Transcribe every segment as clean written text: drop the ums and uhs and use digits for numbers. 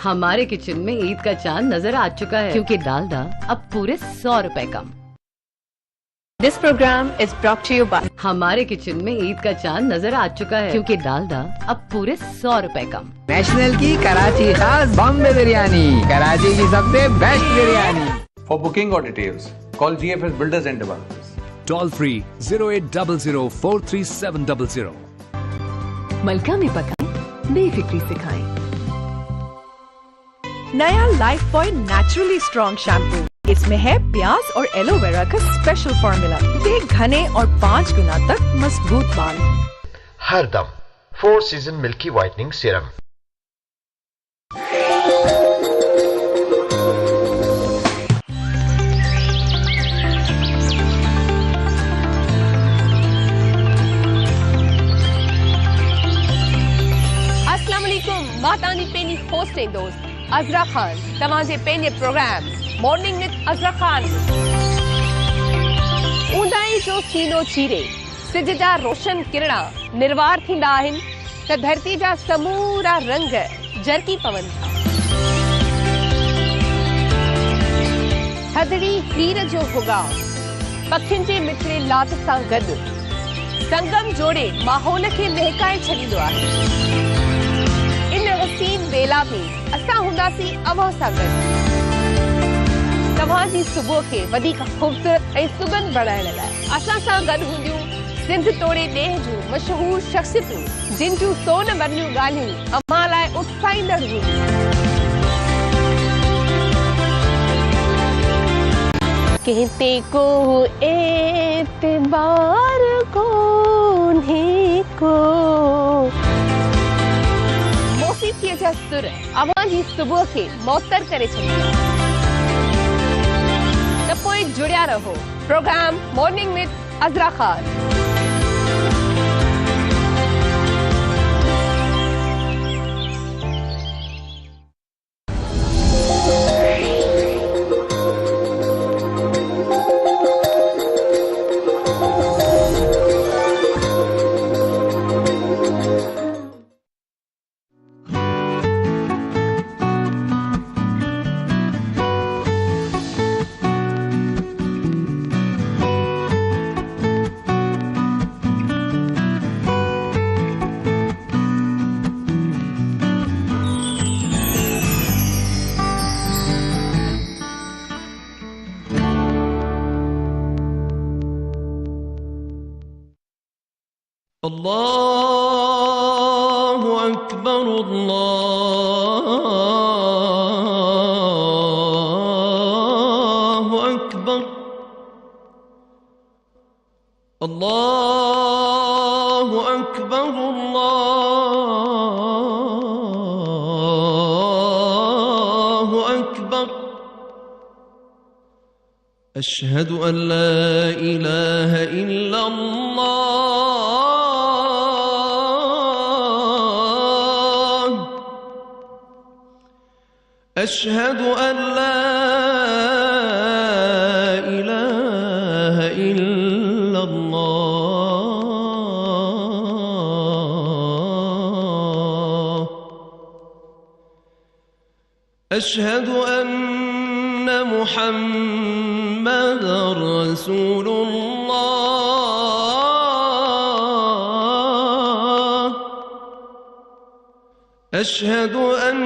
हमारे किचन में ईद का चांद नजर आ चुका है क्योंकि डालडा अब पूरे 100 रुपए कम। This program is brought to you by हमारे किचन में ईद का चांद नजर आ चुका है क्योंकि डालडा अब पूरे 100 रुपए कम। नेशनल की कराची खास बॉम्बे बिरयानी, कराची की सबसे best biryani. For booking or details, call GFS Builders and Developers. Toll free 0800 मलका में पकाएं, बेफिक्री से खाएं। नया life boy naturally strong shampoo, इसमें है प्याज और एलोवेरा का स्पेशल फॉर्मूला, दे घने और 5 गुना तक मजबूत बाल। हर दम 4 सीजन मिल्की व्हाइटनिंग सीरम। मातानी पेनी होस्टिंग दोस्त अज़रा खान तमाजे पेने programme morning with Azra Khan ऊंदाई जो सीनो चीरे सिज जा रोशन किरणा निर्वार थींदा आहिनि त धरती जा समूरा रंग जरकी पवन था। थदड़ी हीर जो हुगा पखियुनि जे मिठड़े लात सां गॾु संगम जोड़े माहौल खे महकाए छॾींदो आहे। इन वसीम बेला में असां हूंदासीं अव्हां सां गॾु तव्हांजी सुबुह खे वधीक ख़ूबसूरत ऐं सुगंध बणाइण लाइ। असां सां गॾु हूंदियूं सिंध तोड़े ॾेह जूं मशहूर शख़्सियतूं जिन जूं सोन भरियूं ॻाल्हियूं अमां लाइ उत्साहींदड़ हूंदियूं। कहते को एतबार कोन्हे को मौसीक़ीअ जा सुर अव्हांजी सुबुह खे मौतर करे छॾींदा। त पोइ जुड़िया रहो programme morning with Azra Khan. अल्लाहु अकबर अल्लाहु अकबर अल्लाहु अकबर अल्लाहु अकबर अशहदु अन ला इलाहा इल्लल्लाह أشهد أن لا إله إلا الله أشهد أن محمدًا رسول الله أشهد أن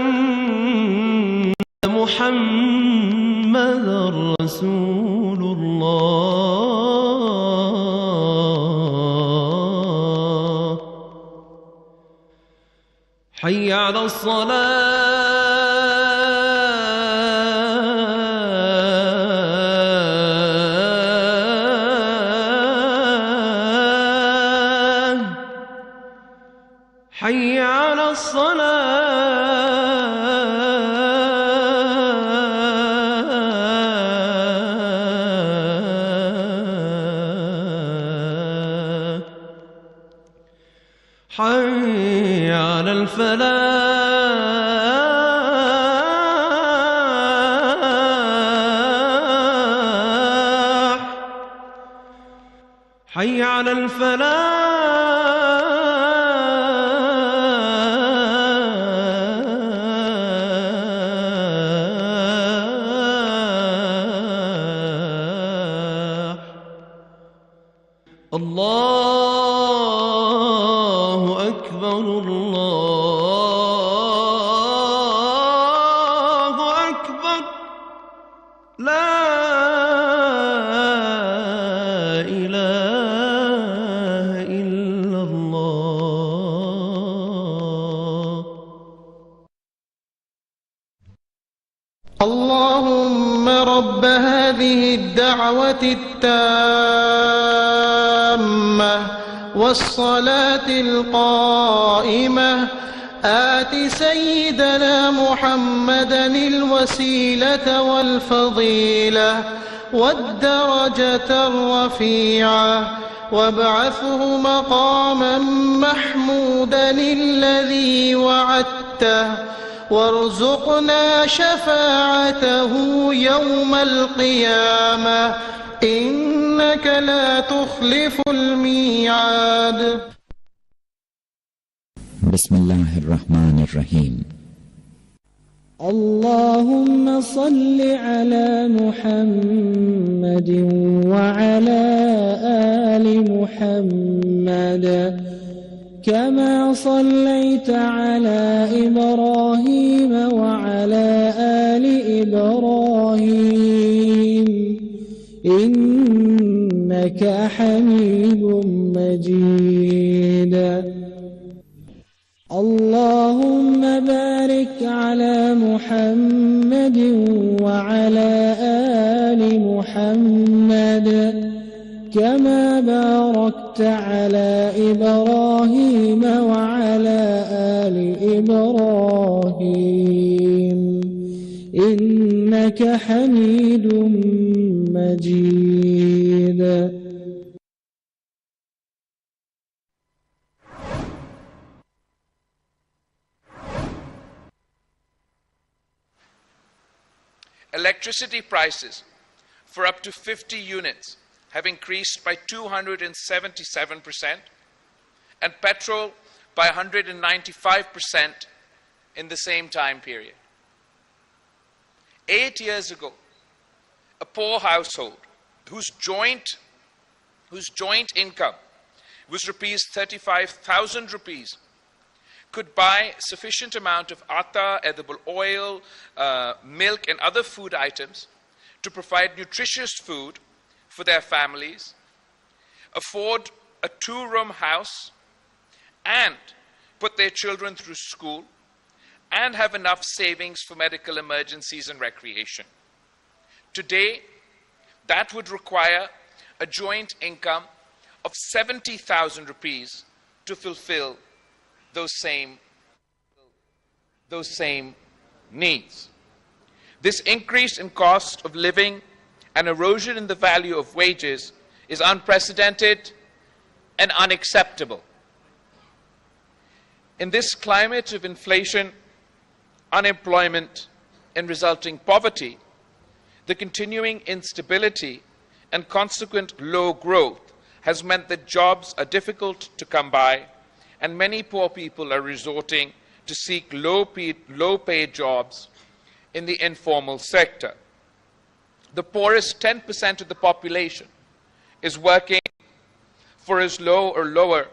محمد رسول الله حي على الصلاة حي على حي على الفلاح حي على الفلاح الله أكبر الله أكبر لا إله إلا الله. اللهم رب هذه الدعوة التامة والصلاة القائمة آت سيدنا محمدا الوسيلة والفضيلة والدرجة الرفيعة وابعثه مقاما محمودا الذي وعدته وارزقنا شفاعته يوم القيامة إنك لا تخلف الميعاد. بسم الله الرحمن الرحيم. اللهم صل على محمد وعلى آل محمد كما صليت على إبراهيم وعلى آل إبراهيم إنك حميد مجيد. اللهم بارك على محمد وعلى آل محمد كما باركت على إبراهيم وعلى آل إبراهيم إنك حميد مجيد. Electricity prices for up to 50 units have increased by 277% and petrol by 195% in the same time period. 8 years ago, a poor household whose joint income was rupees 35,000 rupees could buy sufficient amount of atta, edible oil, milk and other food items to provide nutritious food for their families, afford a 2-room house, and put their children through school, and have enough savings for medical emergencies and recreation. Today, that would require a joint income of 70,000 rupees to fulfill those same needs. This increase in cost of living and erosion in the value of wages is unprecedented and unacceptable. In this climate of inflation, unemployment, and resulting poverty, the continuing instability and consequent low growth has meant that jobs are difficult to come by, and many poor people are resorting to seek low-paid jobs in the informal sector. The poorest 10% of the population is working for as low or lower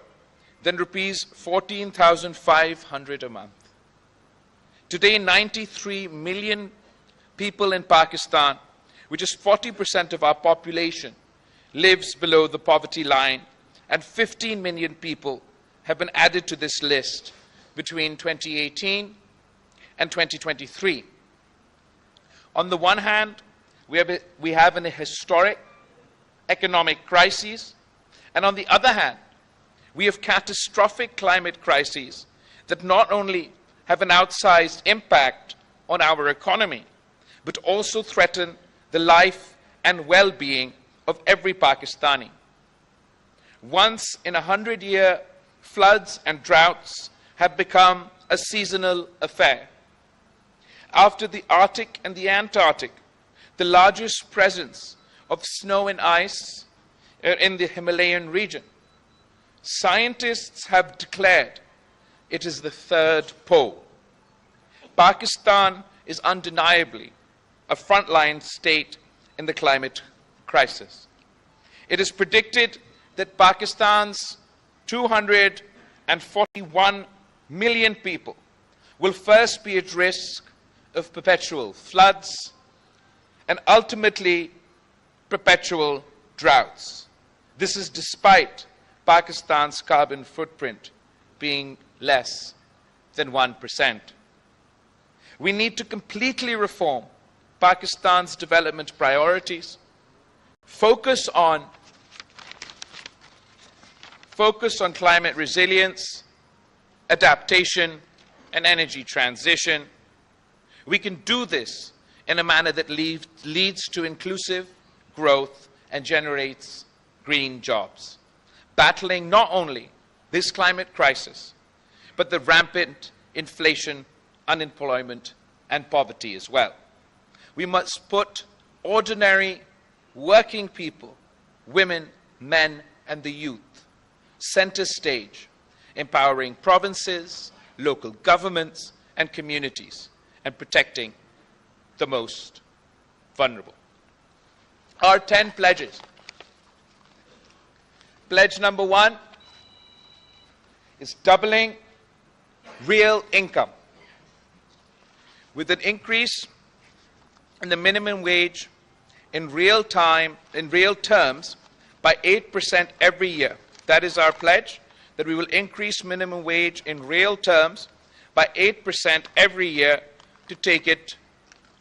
than rupees 14,500 a month. Today, 93 million people in Pakistan, which is 40% of our population, lives below the poverty line, and 15 million people have been added to this list between 2018 and 2023. On the one hand, we have a historic economic crisis, and on the other hand, we have catastrophic climate crises that not only have an outsized impact on our economy, but also threaten the life and well-being of every Pakistani. Once in 100-year floods and droughts have become a seasonal affair. After the Arctic and the Antarctic, the largest presence of snow and ice in the Himalayan region, scientists have declared it is the third pole. Pakistan is undeniably a frontline state in the climate crisis. It is predicted that Pakistan's 241 million people will first be at risk of perpetual floods and ultimately perpetual droughts. This is despite Pakistan's carbon footprint being less than 1%. We need to completely reform Pakistan's development priorities, focus on climate resilience, adaptation, and energy transition. We can do this in a manner that leads to inclusive growth and generates green jobs, battling not only this climate crisis, but the rampant inflation, unemployment, and poverty as well. We must put ordinary working people, women, men, and the youth center stage, empowering provinces, local governments, and communities, and protecting the most vulnerable. Our 10 pledges. Pledge number 1 is doubling real income, with an increase in the minimum wage in real terms by 8% every year. That is our pledge, that we will increase minimum wage in real terms by 8% every year to take it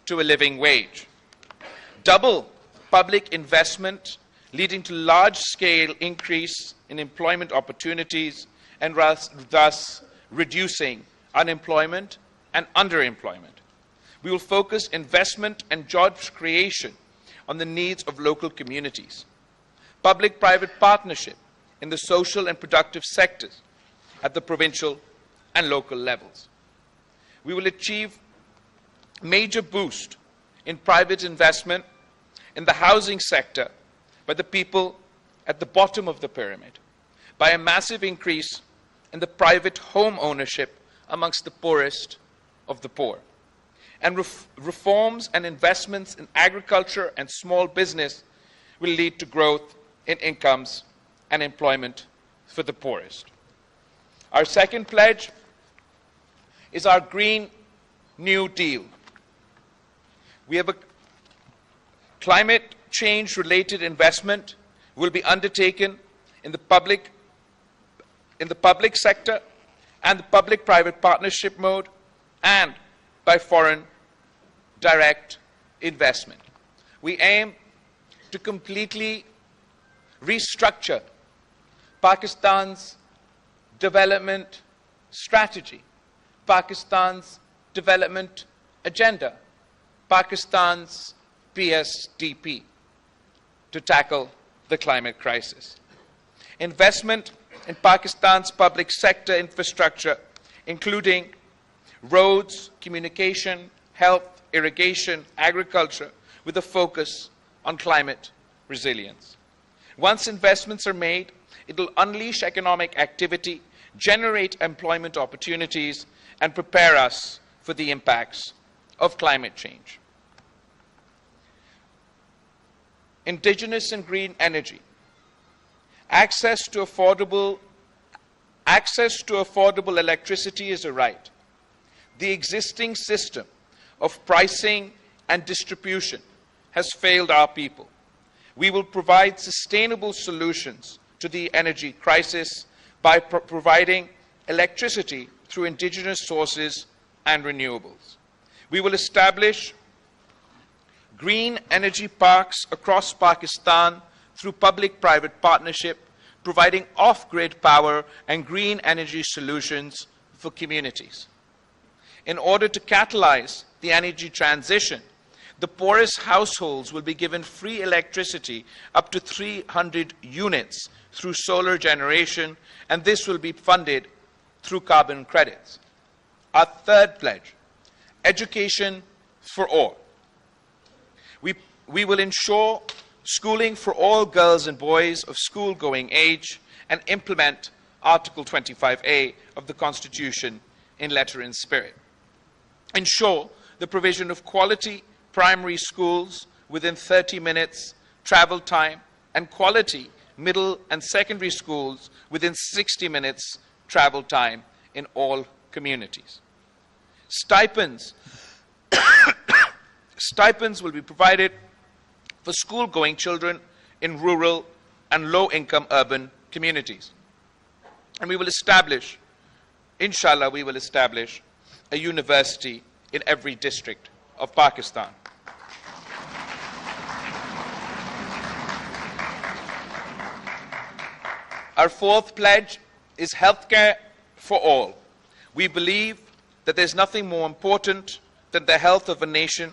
to a living wage. Double public investment, leading to large-scale increase in employment opportunities and thus reducing unemployment and underemployment. We will focus investment and jobs creation on the needs of local communities. Public-private partnership in the social and productive sectors at the provincial and local levels. We will achieve major boost in private investment in the housing sector by the people at the bottom of the pyramid, by a massive increase in the private home ownership amongst the poorest of the poor. And reforms and investments in agriculture and small business will lead to growth in incomes and employment for the poorest. Our second pledge is our Green New Deal. We have a climate change related investment will be undertaken in the public sector and the public-private partnership mode and by foreign direct investment. We aim to completely restructure Pakistan's development strategy, Pakistan's development agenda, Pakistan's PSDP, to tackle the climate crisis. Investment in Pakistan's public sector infrastructure, including roads, communication, health, irrigation, agriculture, with a focus on climate resilience. Once investments are made, it will unleash economic activity, generate employment opportunities, and prepare us for the impacts of climate change. Indigenous and green energy. Access to affordable electricity is a right. The existing system of pricing and distribution has failed our people. We will provide sustainable solutions to the energy crisis by providing electricity through indigenous sources and renewables. We will establish green energy parks across Pakistan through public-private partnership, providing off-grid power and green energy solutions for communities. In order to catalyze the energy transition, the poorest households will be given free electricity up to 300 units through solar generation, and this will be funded through carbon credits. Our third pledge, education for all. We will ensure schooling for all girls and boys of school-going age and implement Article 25A of the Constitution in letter and spirit. Ensure the provision of quality primary schools within 30 minutes travel time and quality middle and secondary schools within 60 minutes travel time in all communities. Stipends will be provided for school-going children in rural and low-income urban communities. And we will establish, inshallah, we will establish a university in every district of Pakistan. Our fourth pledge is healthcare for all. We believe that there's nothing more important than the health of a nation,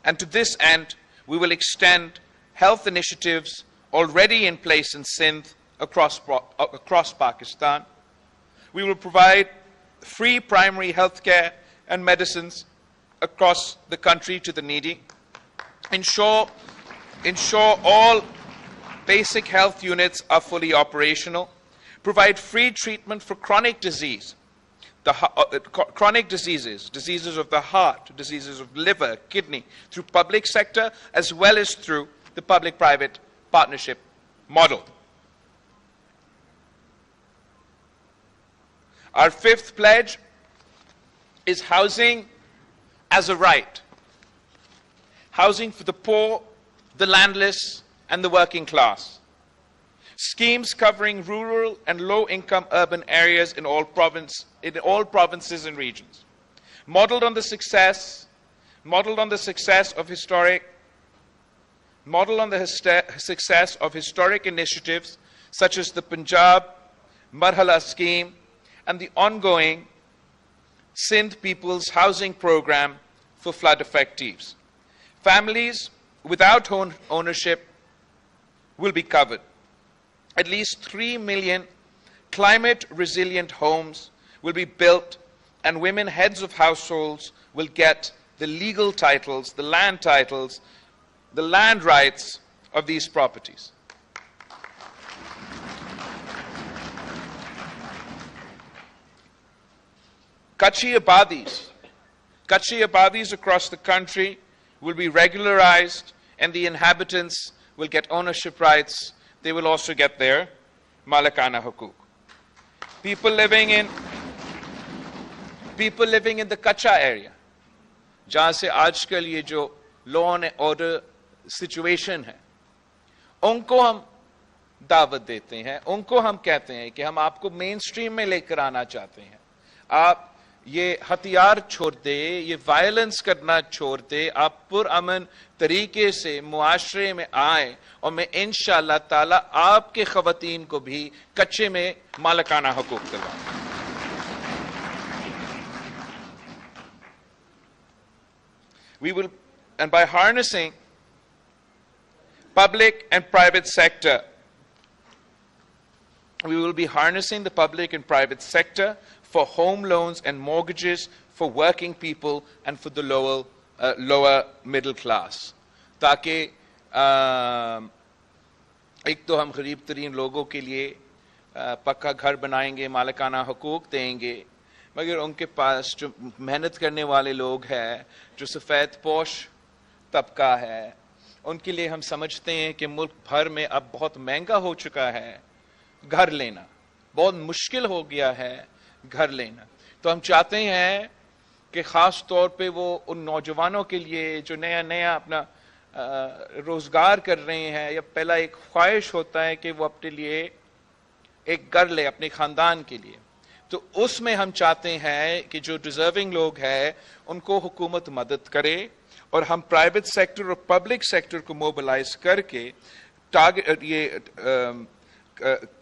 and to this end, we will extend health initiatives already in place in Sindh across Pakistan. We will provide free primary healthcare and medicines across the country to the needy. Ensure all basic health units are fully operational. Provide free treatment for chronic disease, chronic diseases of the heart, diseases of liver, kidney, through public sector as well as through the public-private partnership model. Our fifth pledge is housing as a right. Housing for the poor, the landless, and the working class. Schemes covering rural and low-income urban areas in all provinces and regions. Modeled on the success of historic initiatives such as the Punjab Marhala scheme and the ongoing Sindh People's Housing Program for flood effectives. Families without ownership will be covered. At least 3 million climate-resilient homes will be built, and women heads of households will get the legal titles, the land rights of these properties. Kutchi abadis across the country will be regularized, and the inhabitants will get ownership rights. They will also get their malakana hukuk. People living in the Kacha area, जहाँ से आजकल ये जो law and order situation है, उनको हम दावत देते हैं, उनको हम कहते हैं कि हम आपको मेन स्ट्रीम में लेकर आना चाहते हैं. आप ये हथियार छोड़ दे, ये वायलेंस करना छोड़ दे, आप पुरअमन तरीके से मुआशरे में आए, और मैं इंशाअल्लाह ताला आपके खवातीन को भी कच्चे में मालिकाना हुकूक दिलवाऊंगा. We will, and by harnessing public and private sector, we will be harnessing the public and private sector for home loans and mortgages for working people and for the lower middle class. ताकि एक तो हम गरीब तरीन लोगों के लिए पक्का घर बनाएंगे, मालिकाना हुकूक देंगे, मगर उनके पास जो मेहनत करने वाले लोग हैं, जो सफ़ेद पोश तबका है, उनके लिए हम समझते हैं कि मुल्क भर में अब बहुत महंगा हो चुका है घर लेना, बहुत मुश्किल हो गया है घर लेना. तो हम चाहते हैं कि ख़ास तौर पे वो उन नौजवानों के लिए जो नया अपना रोज़गार कर रहे हैं, या पहला एक ख्वाहिश होता है कि वो अपने लिए एक घर ले अपने ख़ानदान के लिए, तो उसमें हम चाहते हैं कि जो डिज़र्विंग लोग हैं उनको हुकूमत मदद करे, और हम प्राइवेट सेक्टर और पब्लिक सेक्टर को मोबिलाइज करके ये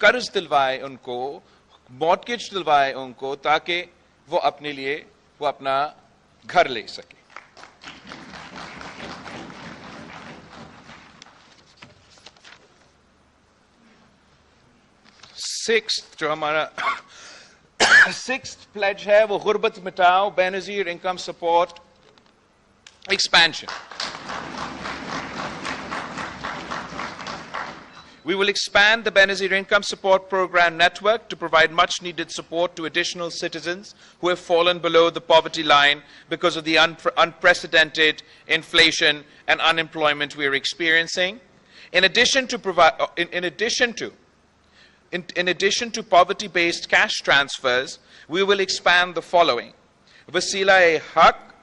कर्ज दिलवाए उनको, मॉर्टगेज दिलवाए उनको, ताकि वो अपने लिए वो अपना घर ले सके. सिक्स्थ जो हमारा सिक्स्थ प्लेज है वो गुर्बत मिटाओ, Benazir income support expansion. We will expand the Benazir Income Support Program network to provide much needed support to additional citizens who have fallen below the poverty line because of the unprecedented inflation and unemployment we are experiencing. In addition to In addition to poverty-based cash transfers, we will expand the following: Wasila-e-Haq,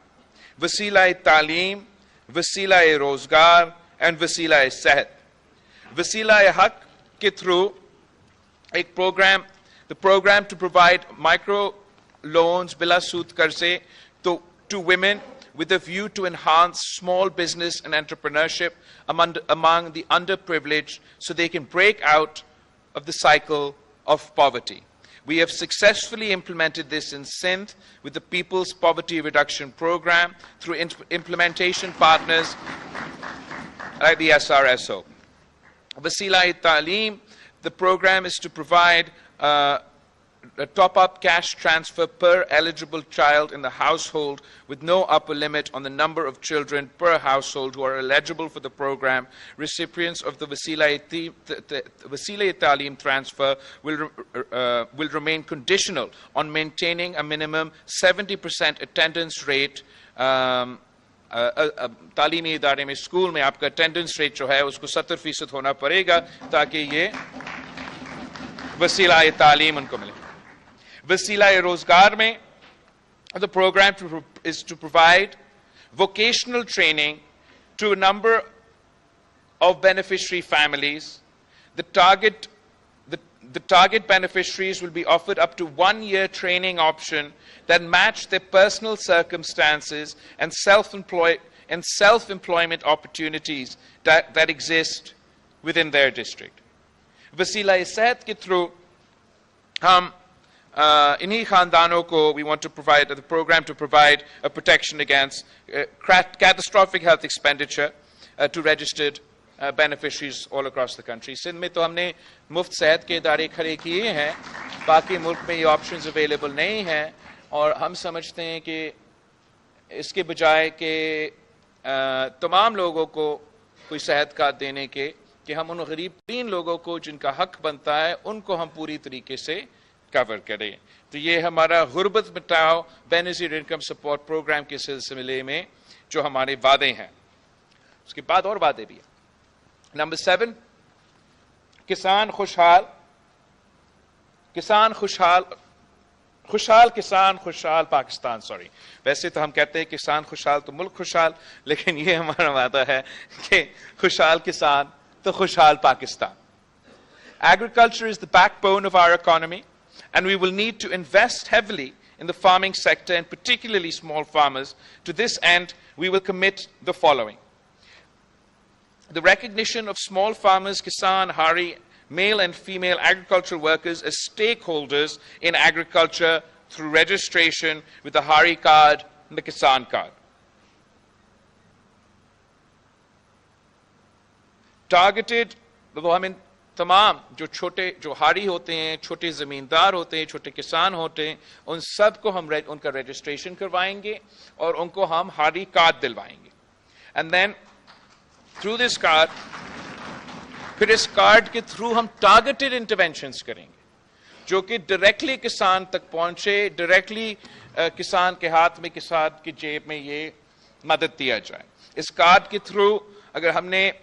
Wasila-e-Taaleem, Wasila-e-Rozgar, and Wasila-e-Sehat. Wasila-e-Haq ke through a program, the program to provide micro loans bila sood karze to women with a view to enhance small business and entrepreneurship among the underprivileged so they can break out of the cycle of poverty. We have successfully implemented this in Sindh with the People's Poverty Reduction Program through implementation partners like the SRSO. Wasila-e-Taaleem, the program is to provide a top-up cash transfer per eligible child in the household with no upper limit on the number of children per household who are eligible for the program. Recipients of the Wasila-e-Taaleem transfer will remain conditional on maintaining a minimum 70% attendance rate. तालीमी इदारे में school में आपका attendance rate जो है उसको 70% होना पड़ेगा ताकि ये वसीला-ए-तालीम उनको मिले. Wasila-e-Rozgar mein, the program is to provide vocational training to a number of beneficiary families. The target beneficiaries will be offered up to 1-year training option that match their personal circumstances and self-employment opportunities that exist within their district. Wasila-e-Sehat ke through इन्हीं खानदानों को we want to provide the program to provide a protection against catastrophic health expenditure to registered beneficiaries all across the country. Sindh में तो हमने मुफ्त सेहत के इदारे खड़े किए हैं, बाकी मुल्क में ये ऑप्शंस अवेलेबल नहीं हैं और हम समझते हैं कि इसके बजाय कि तमाम लोगों को कोई सेहत कार्ड देने के कि हम उन गरीब तीन लोगों को जिनका हक बनता है उनको हम पूरी तरीके से कवर करें. तो ये हमारा गुर्बत मिटाओ बेनिफिट इनकम सपोर्ट प्रोग्राम के सिलसिले में जो हमारे वादे हैं. उसके बाद और वादे भी हैं. नंबर 7, किसान खुशहाल, किसान खुशहाल, खुशहाल किसान खुशहाल पाकिस्तान. सॉरी, वैसे तो हम कहते हैं किसान खुशहाल तो मुल्क खुशहाल, लेकिन ये हमारा वादा है कि खुशहाल किसान तो खुशहाल Pakistan. Agriculture is the backbone of our economy, and we will need to invest heavily in the farming sector and particularly small farmers. To this end, we will commit the following: the recognition of small farmers, Kisan, Hari, male and female agricultural workers as stakeholders in agriculture through registration with the Hari card and the Kisan card. Targeted, तमाम जो छोटे जो हारी होते हैं, छोटे जमींदार होते हैं, छोटे किसान होते हैं, उन सब को हम उनका रजिस्ट्रेशन करवाएंगे और उनको हम हारी कार्ड दिलवाएंगे. And then through this card, फिर इस कार्ड के थ्रू हम टारगेटेड इंटरवेंशंस करेंगे जो कि डायरेक्टली किसान तक पहुंचे, डायरेक्टली किसान के हाथ में, किसान की जेब में ये मदद दिया जाए. इस कार्ड के थ्रू अगर हमने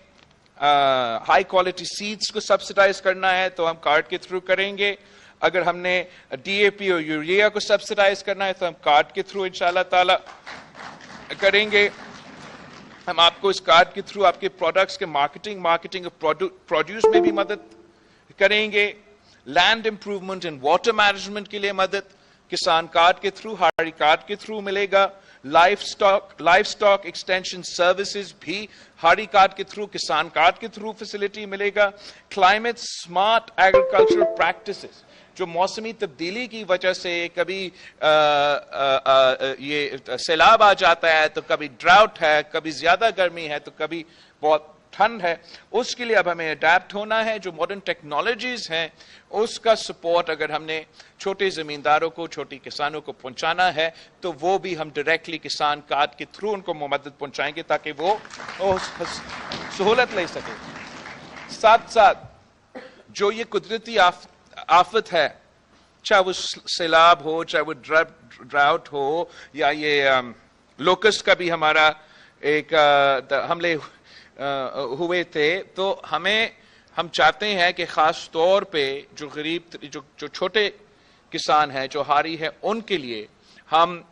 हाई क्वालिटी सीड्स को सब्सिडाइज करना है तो हम कार्ड के थ्रू करेंगे. अगर हमने डीएपी और यूरिया को सब्सिडाइज करना है तो हम कार्ड के थ्रू इंशाल्लाह ताला करेंगे. हम आपको इस कार्ड के थ्रू आपके प्रोडक्ट्स के मार्केटिंग ऑफ प्रोड्यूस में भी मदद करेंगे. Land improvement and water management के लिए मदद किसान कार्ड के थ्रू, हारी कार्ड के थ्रू मिलेगा. लाइवस्टॉक एक्सटेंशन सर्विसेज भी हारी कार्ड के थ्रू, किसान कार्ड के थ्रू फैसिलिटी मिलेगा. क्लाइमेट स्मार्ट एग्रीकल्चरल प्रैक्टिसेस, जो मौसमी तब्दीली की वजह से कभी ये सैलाब आ जाता है, तो कभी ड्राउट है, कभी ज्यादा गर्मी है, तो कभी बहुत ठंड है, उसके लिए अब हमें अडेप्ट होना है. जो मॉडर्न टेक्नोलॉजीज हैं उसका सपोर्ट अगर हमने छोटे जमींदारों को, छोटे किसानों को पहुंचाना है तो वो भी हम डायरेक्टली किसान कार्ड के थ्रू उनको मदद पहुंचाएंगे ताकि वो सहूलत ले सके. साथ साथ जो ये कुदरती आफत है, चाहे वो सैलाब हो, चाहे वो ड्राउट हो, या ये लोकस्ट का भी हमारा एक हमले हुए थे, तो हमें हम चाहते हैं कि खास तौर पे जो गरीब जो छोटे किसान हैं, जो हारी है, उनके लिए हम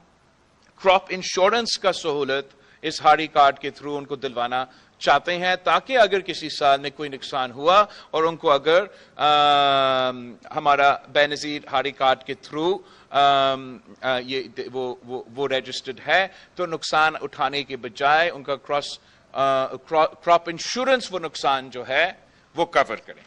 क्रॉप इंश्योरेंस का सहूलत इस हारी कार्ड के थ्रू उनको दिलवाना चाहते हैं, ताकि अगर किसी साल में कोई नुकसान हुआ और उनको अगर हमारा बेनजीर हारी कार्ड के थ्रू ये वो रजिस्टर्ड है, तो नुकसान उठाने के बजाय उनका क्रॉप इंश्योरेंस वो नुकसान जो है वो कवर करें।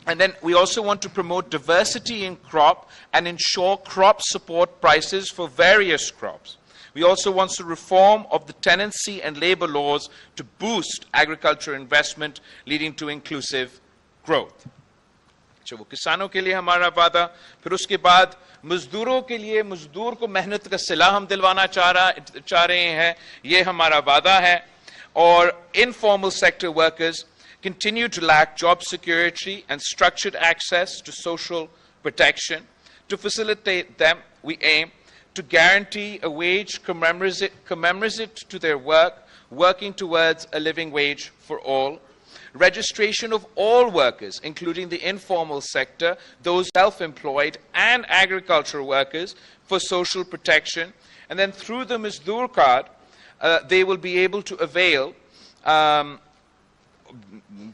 And then we also want to promote diversity in crop and ensure crop support prices for various crops. We also want to reform of the tenancy and labor laws to boost agriculture investment, leading to inclusive growth. अच्छा, वो किसानों के लिए हमारा वादा। फिर उसके बाद मजदूरों के लिए, मजदूर को मेहनत का सिला हम दिलवाना चाह रहे हैं, ये हमारा वादा है। और informal sector workers continue to lack job security and structured access to social protection. To facilitate them, we aim to guarantee a wage commensurate to their work, working towards a living wage for all. Registration of all workers, including the informal sector, those self-employed and agricultural workers, for social protection. And then through the Mazdoor card, they will be able to avail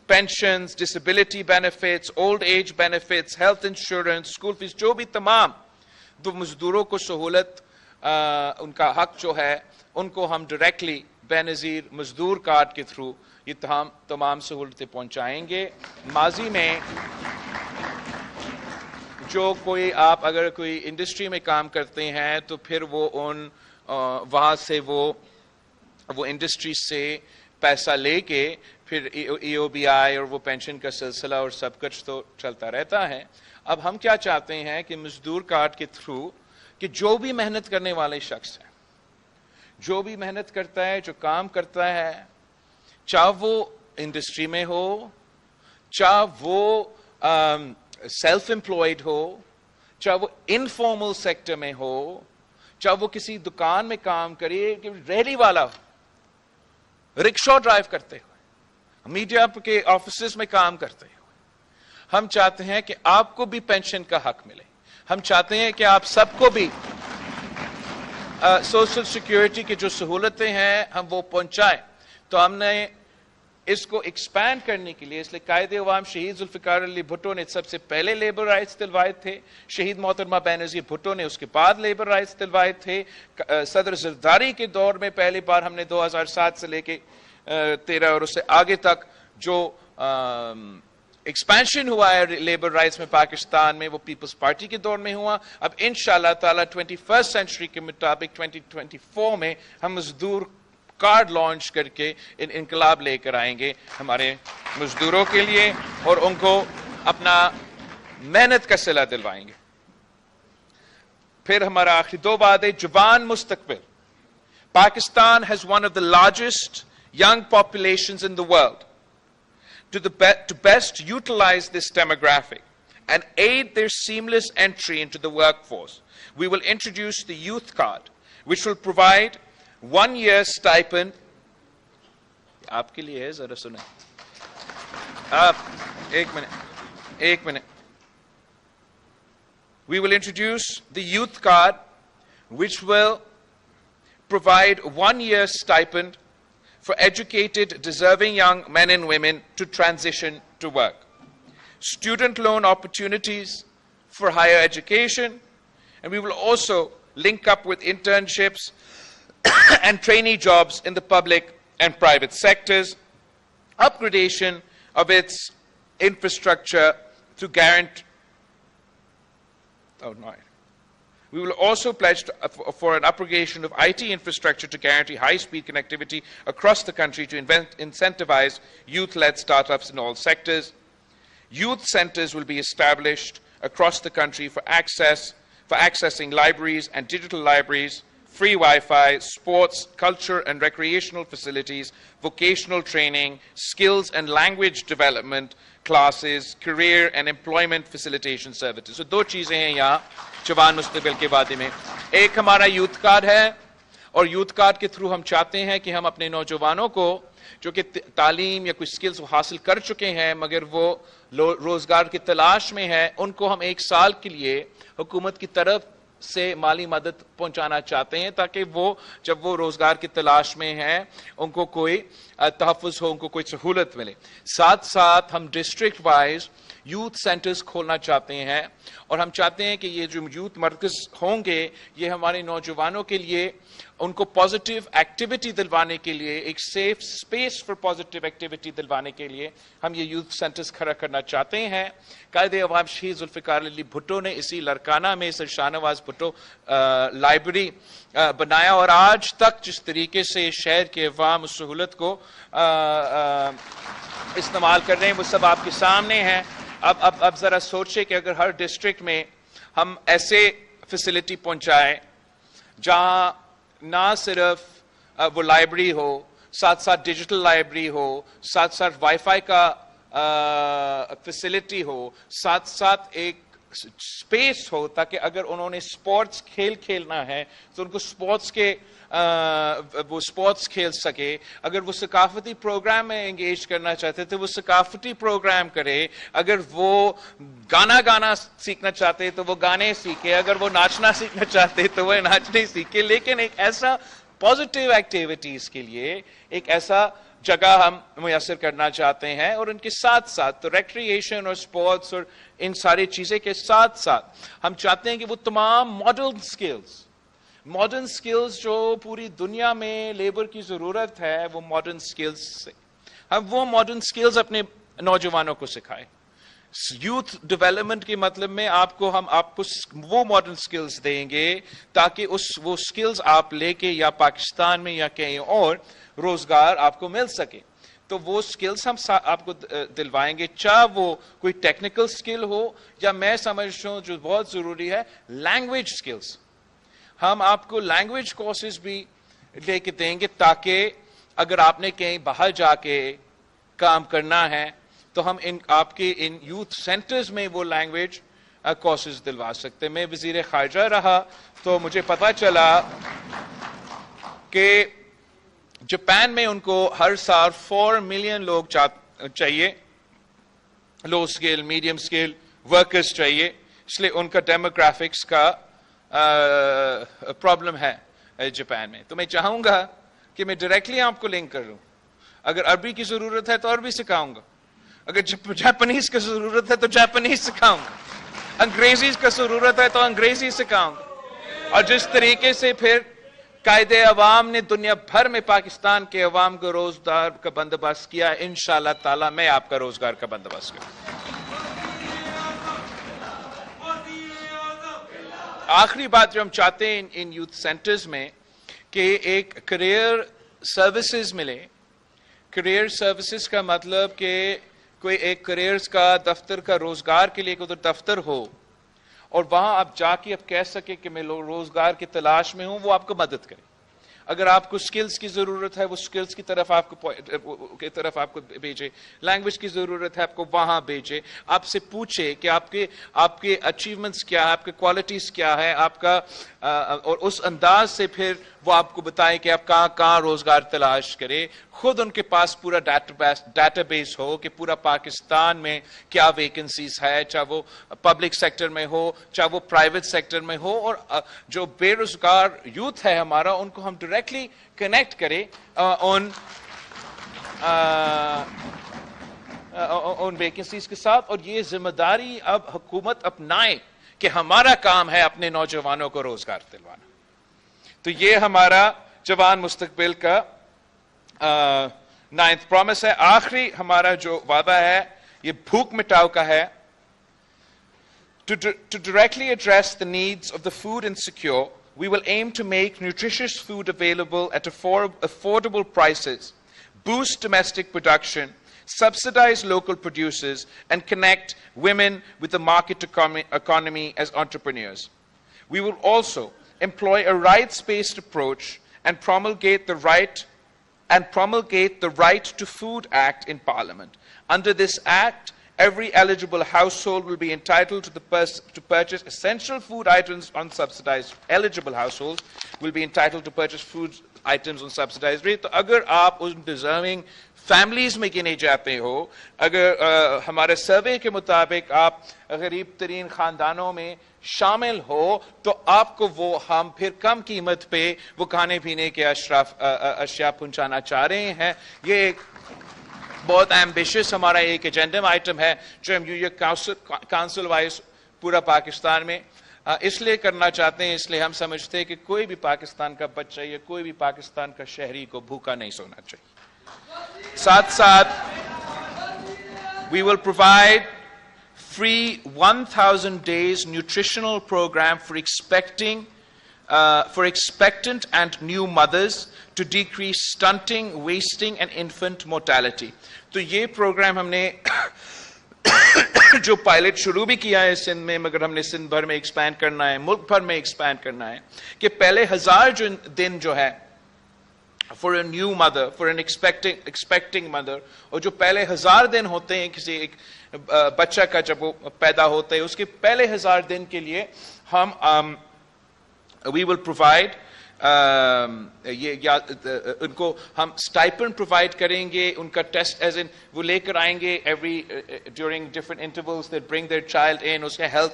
pensions, disability benefits, old age benefits, health insurance, school fees, जो भी तमाम तो मजदूरों को सहूलत उनका हक जो है, उनको हम डायरेक्टली बेनजीर मजदूर कार्ड के थ्रू ये तमाम सहूलतें पहुंचाएंगे। माजी में जो कोई आप अगर कोई इंडस्ट्री में काम करते हैं तो फिर वो वहाँ से वो इंडस्ट्री से पैसा लेके फिर EOBI और वो पेंशन का सिलसिला और सब कुछ तो चलता रहता है। अब हम क्या चाहते हैं कि मजदूर कार्ड के थ्रू कि जो भी मेहनत करने वाले शख्स है, जो भी मेहनत करता है, जो काम करता है, चाहे वो इंडस्ट्री में हो, चाहे वो सेल्फ एम्प्लॉयड हो, चाहे वो इनफॉर्मल सेक्टर में हो, चाहे वो किसी दुकान में काम करे, रेहड़ी वाला हो, रिक्शा ड्राइव करते हुए, मीडिया के ऑफिसेस में काम करते हुए, हम चाहते हैं कि आपको भी पेंशन का हक मिले। हम चाहते हैं कि आप सबको भी सोशल सिक्योरिटी की जो सहूलतें हैं हम वो पहुंचाएं। तो हमने इसको एक्सपैंड करने के लिए, इसलिए कायदे अवाम शहीद जुल्फिकार अली भुट्टो ने सबसे पहले लेबर राइट्स दिलवाए थे, शहीद मोहतरमा बेनजीर भुट्टो ने उसके बाद लेबर राइट्स दिलवाए थे। सदर जरदारी के दौर में पहली बार हमने 2007 से लेके 13 और उससे आगे तक जो एक्सपेंशन हुआ है लेबर राइट्स में पाकिस्तान में, वो पीपल्स पार्टी के दौर में हुआ। अब इंशाल्लाह ताला 21st सेंचुरी के मुताबिक 2024 में हम मजदूर कार्ड लॉन्च करके इनकलाब लेकर आएंगे हमारे मजदूरों के लिए और उनको अपना मेहनत का सिला दिलवाएंगे। फिर हमारा आखिरी दो बातें, जवान मुस्तकबिल। Pakistan has one of the largest young populations in the world. To best utilize this demographic and aid their seamless entry into the workforce, we will introduce the Youth Card, which will provide 1 year stipend. आपके लिए है, जरा सुने आप, एक minute. We will introduce the Youth Card, which will provide 1 year stipend for educated, deserving young men and women to transition to work. Student loan opportunities for higher education, and we will also link up with internships and trainee jobs in the public and private sectors, upgradation of its infrastructure to guarantee. Oh, no. We will also pledge for an upgradation of IT infrastructure to guarantee high-speed connectivity across the country to incentivize youth-led startups in all sectors. Youth centers will be established across the country for accessing libraries and digital libraries, free Wi-Fi, sports, culture and recreational facilities, vocational training, skills and language development classes, career and employment facilitation services. So दो चीजें हैं यहाँ जवान मुस्तकबिल के वादे में, एक हमारा यूथ कार्ड है और यूथ कार्ड के थ्रू हम चाहते हैं कि हम अपने नौजवानों को जो कि तालीम या कोई स्किल्स हासिल कर चुके हैं मगर वो रोजगार की तलाश में है, उनको हम 1 साल के लिए हुकूमत की तरफ से माली मदद पहुंचाना चाहते हैं ताकि वो जब वो रोजगार की तलाश में हैं उनको कोई तहफ़्फ़ुज़ हो, उनको कोई सहूलत मिले। साथ साथ हम डिस्ट्रिक्ट वाइज यूथ सेंटर्स खोलना चाहते हैं और हम चाहते हैं कि ये जो यूथ मरकज होंगे ये हमारे नौजवानों के लिए उनको पॉजिटिव एक्टिविटी दिलवाने के लिए, एक safe space for positive activity दिलवाने के लिए हम ये यूथ सेंटर्स खड़ा करना चाहते हैं। कायदे अवाम शहीद जुल्फ़िकार अली भुट्टो ने इसी लड़काना में सर शाहनवाज भुट्टो लाइब्रेरी बनाया और आज तक जिस तरीके से शहर के अवाम उस सहूलत को इस्तेमाल कर रहे हैं वो सब आपके सामने है। अब जरा सोचिए कि अगर हर डिस्ट्रिक्ट में हम ऐसे फैसिलिटी पहुंचाएं जहां ना सिर्फ वो लाइब्रेरी हो, साथ साथ डिजिटल लाइब्रेरी हो, साथ साथ वाईफाई का फैसिलिटी हो, साथ साथ एक स्पेस हो ताकि अगर उन्होंने स्पोर्ट्स खेल खेलना है तो उनको स्पोर्ट्स के वो स्पोर्ट्स खेल सके। अगर वो सकाफती प्रोग्राम में एंगेज करना चाहते तो वो सकाफती प्रोग्राम करे। अगर वो गाना सीखना चाहते तो वो गाने सीखे। अगर वो नाचना सीखना चाहते तो वो नाचने सीखे। लेकिन एक ऐसा पॉजिटिव एक्टिविटीज के लिए एक ऐसा जगह हम मुयसर करना चाहते हैं और उनके साथ साथ तो रिक्रिएशन और स्पोर्ट्स और इन सारी चीजें के साथ साथ हम चाहते हैं कि वो तमाम मॉडर्न स्किल्स जो पूरी दुनिया में लेबर की जरूरत है वो मॉडर्न स्किल्स से हम वो मॉडर्न स्किल्स अपने नौजवानों को सिखाएं। यूथ डेवलपमेंट के मतलब में आपको वो मॉडर्न स्किल्स देंगे ताकि वो स्किल्स आप लेके या पाकिस्तान में या कहीं और रोजगार आपको मिल सके। तो वो स्किल्स हम आपको दिलवाएंगे, चाहे वो कोई टेक्निकल स्किल हो या मैं समझता हूं जो बहुत जरूरी है लैंग्वेज स्किल्स। हम आपको लैंग्वेज कोर्सेज भी लेके देंगे ताकि अगर आपने कहीं बाहर जाके काम करना है तो हम आपके इन यूथ सेंटर्स में वो लैंग्वेज कोर्सेज दिलवा सकते हैं। मैं वजीर खारजा रहा तो मुझे पता चला कि जापान में उनको हर साल 4 मिलियन लोग चाहिए, लो स्किल मीडियम स्किल वर्कर्स चाहिए, इसलिए उनका डेमोग्राफिक्स का प्रॉब्लम है जापान में। तो मैं चाहूंगा कि मैं डायरेक्टली आपको लिंक कर लूं। अगर अरबी की जरूरत है तो अरबी सिखाऊंगा, अगर जापानीज की जरूरत है तो जापानीज सिखाऊंगा, अंग्रेजी की जरूरत है तो अंग्रेजी सिखाऊंगा। और जिस तरीके से फिर कायदे अवाम ने दुनिया भर में पाकिस्तान के अवाम को रोजगार का बंदोबस्त किया, इंशाअल्लाह ताला मैं आपका रोजगार का बंदोबस्त करूं। आखिरी बात जो हम चाहते हैं इन यूथ सेंटर्स में कि एक करियर सर्विसेज मिले। करियर सर्विसेज का मतलब कि कोई एक करियर्स का दफ्तर का रोजगार के लिए उधर दफ्तर हो और वहां आप जाके आप कह सके कि मैं रोजगार की तलाश में हूं, वो आपको मदद करे। अगर आपको स्किल्स की जरूरत है वो स्किल्स की तरफ आपको भेजे, लैंग्वेज की जरूरत है आपको वहां भेजे, आपसे पूछे कि आपके अचीवमेंट्स क्या है, आपके क्वालिटीज क्या है आपका, और उस अंदाज से फिर वो आपको बताए कि आप कहां रोजगार तलाश करें। खुद उनके पास पूरा डाटाबेस हो कि पूरा पाकिस्तान में क्या वैकेंसीज है, चाहे वो पब्लिक सेक्टर में हो चाहे वो प्राइवेट सेक्टर में हो, और जो बेरोजगार यूथ है हमारा उनको हम डायरेक्टली कनेक्ट करें उन वैकेंसीज के साथ। और ये जिम्मेदारी अब हुकूमत अपनाए कि हमारा काम है अपने नौजवानों को रोजगार दिलवाना। तो ये हमारा जवान मुस्तकबिल का 9th प्रॉमिस है। आखिरी हमारा जो वादा है ये भूख मिटाओ का है। To directly address the needs of the food insecure, we will aim to make nutritious food available at affordable prices, boost domestic production, subsidize local producers, and connect women with the market economy as entrepreneurs. We will also employ a rights-based approach and promulgate the Right to Food Act in Parliament. Under this Act, Every eligible household will be entitled to purchase essential food items on subsidized. Eligible households will be entitled to purchase food items on subsidized rate. तो अगर आप उन deserving families में गिने जाते हो, अगर हमारे सर्वे के मुताबिक आप गरीब तरीन खानदानों में शामिल हो, तो आपको वो हम फिर कम कीमत पे वो खाने पीने के अशिया पहुंचाना चाह रहे हैं। ये एक बहुत एम्बिशियस हमारा एक एजेंडम आइटम है जो हम यूनियन काउंसिल वाइज पूरा पाकिस्तान में इसलिए करना चाहते हैं, इसलिए हम समझते हैं कि कोई भी पाकिस्तान का बच्चा या कोई भी पाकिस्तान का शहरी को भूखा नहीं सोना चाहिए। साथ साथ we will provide free 1,000 days nutritional program for expectant and new mothers to decrease stunting, wasting and infant mortality. तो ये प्रोग्राम हमने जो पायलट शुरू भी किया है सिंध में, मगर हमने सिंध भर में एक्सपैंड करना है, मुल्क भर में एक्सपैंड करना है कि पहले 1000 दिन जो है for a new mother, for an expecting mother, और जो पहले 1000 दिन होते हैं किसी एक बच्चा का जब वो पैदा होता है, उसके पहले 1000 दिन के लिए हम वी विल प्रोवाइड उनको हम स्टाइपेंड प्रोवाइड करेंगे, उनका टेस्ट एज इन वो लेकर आएंगे every during different intervals, they bring their child in, उसका हेल्थ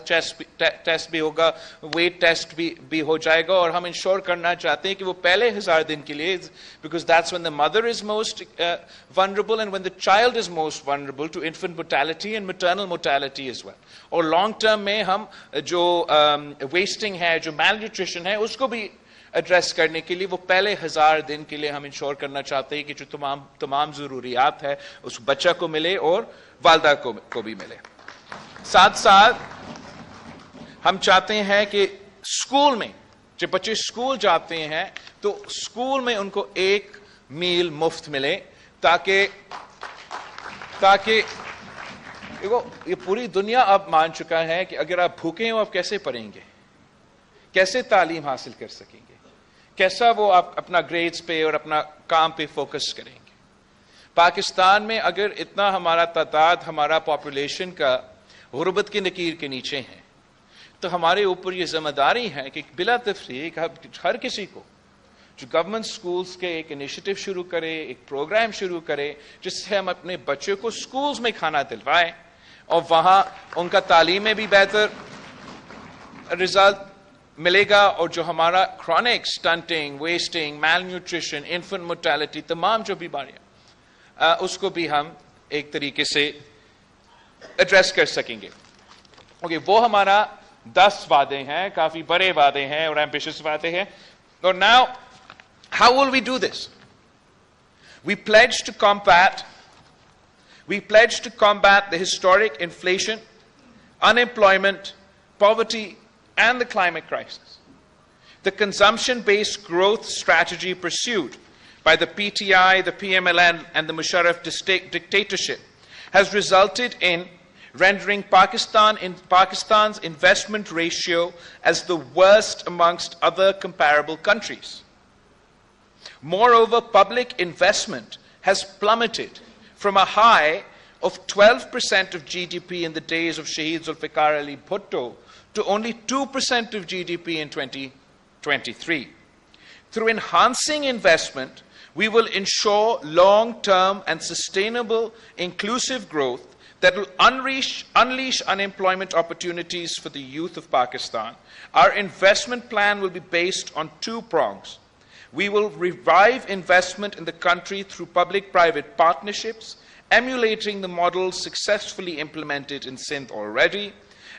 टेस्ट भी होगा, वेट टेस्ट भी हो जाएगा, और हम इंश्योर करना चाहते हैं कि वो पहले 1000 दिन के लिए, because that's when the mother is most vulnerable and when the child is most vulnerable to infant mortality and maternal mortality as well. और लॉन्ग टर्म में हम जो वेस्टिंग है, जो मैल न्यूट्रिशन है, उसको भी एड्रेस करने के लिए वो पहले 1000 दिन के लिए हम इंश्योर करना चाहते हैं कि जो तमाम जरूरियात है उस बच्चा को मिले और वालदा को भी मिले। साथ साथ हम चाहते हैं कि स्कूल में जब बच्चे स्कूल जाते हैं तो स्कूल में उनको एक मील मुफ्त मिले, ताकि देखो ये पूरी दुनिया अब मान चुका है कि अगर आप भूखे हो आप कैसे पढ़ेंगे, कैसे तालीम हासिल कर सकेंगे, कैसा वो आप अपना ग्रेड्स पे और अपना काम पे फोकस करेंगे। पाकिस्तान में अगर इतना हमारा तादाद, हमारा पॉपुलेशन का गुर्बत की नकीर के नीचे है, तो हमारे ऊपर ये जिम्मेदारी है कि बिला तफरीक हर किसी को जो गवर्नमेंट स्कूल्स के एक इनिशिएटिव शुरू करे, एक प्रोग्राम शुरू करे जिससे हम अपने बच्चों को स्कूल्स में खाना दिलवाएं और वहां उनका तालीम में भी बेहतर रिजल्ट मिलेगा, और जो हमारा क्रॉनिक स्टंटिंग, वेस्टिंग, मैल न्यूट्रिशन, इन्फेंट मोर्टेलिटी, तमाम जो बीमारियां उसको भी हम एक तरीके से एड्रेस कर सकेंगे। ओके, वो हमारा 10 वादे हैं, काफी बड़े वादे हैं और एम्बिशियस वादे हैं। और now how will we do this? We pledge to combat the historic inflation, unemployment, poverty, and the climate crisis. The consumption-based growth strategy pursued by the PTI, the PMLN, and the Musharraf dictatorship has resulted in rendering Pakistan's investment ratio as the worst amongst other comparable countries. Moreover, public investment has plummeted from a high of 12% of GDP in the days of Shaheed Zulfikar Ali Bhutto to only 2% of GDP in 2023. Through enhancing investment, we will ensure long-term and sustainable inclusive growth that will unleash unemployment opportunities for the youth of Pakistan. Our investment plan will be based on 2 prongs. We will revive investment in the country through public-private partnerships, emulating the models successfully implemented in Sindh already,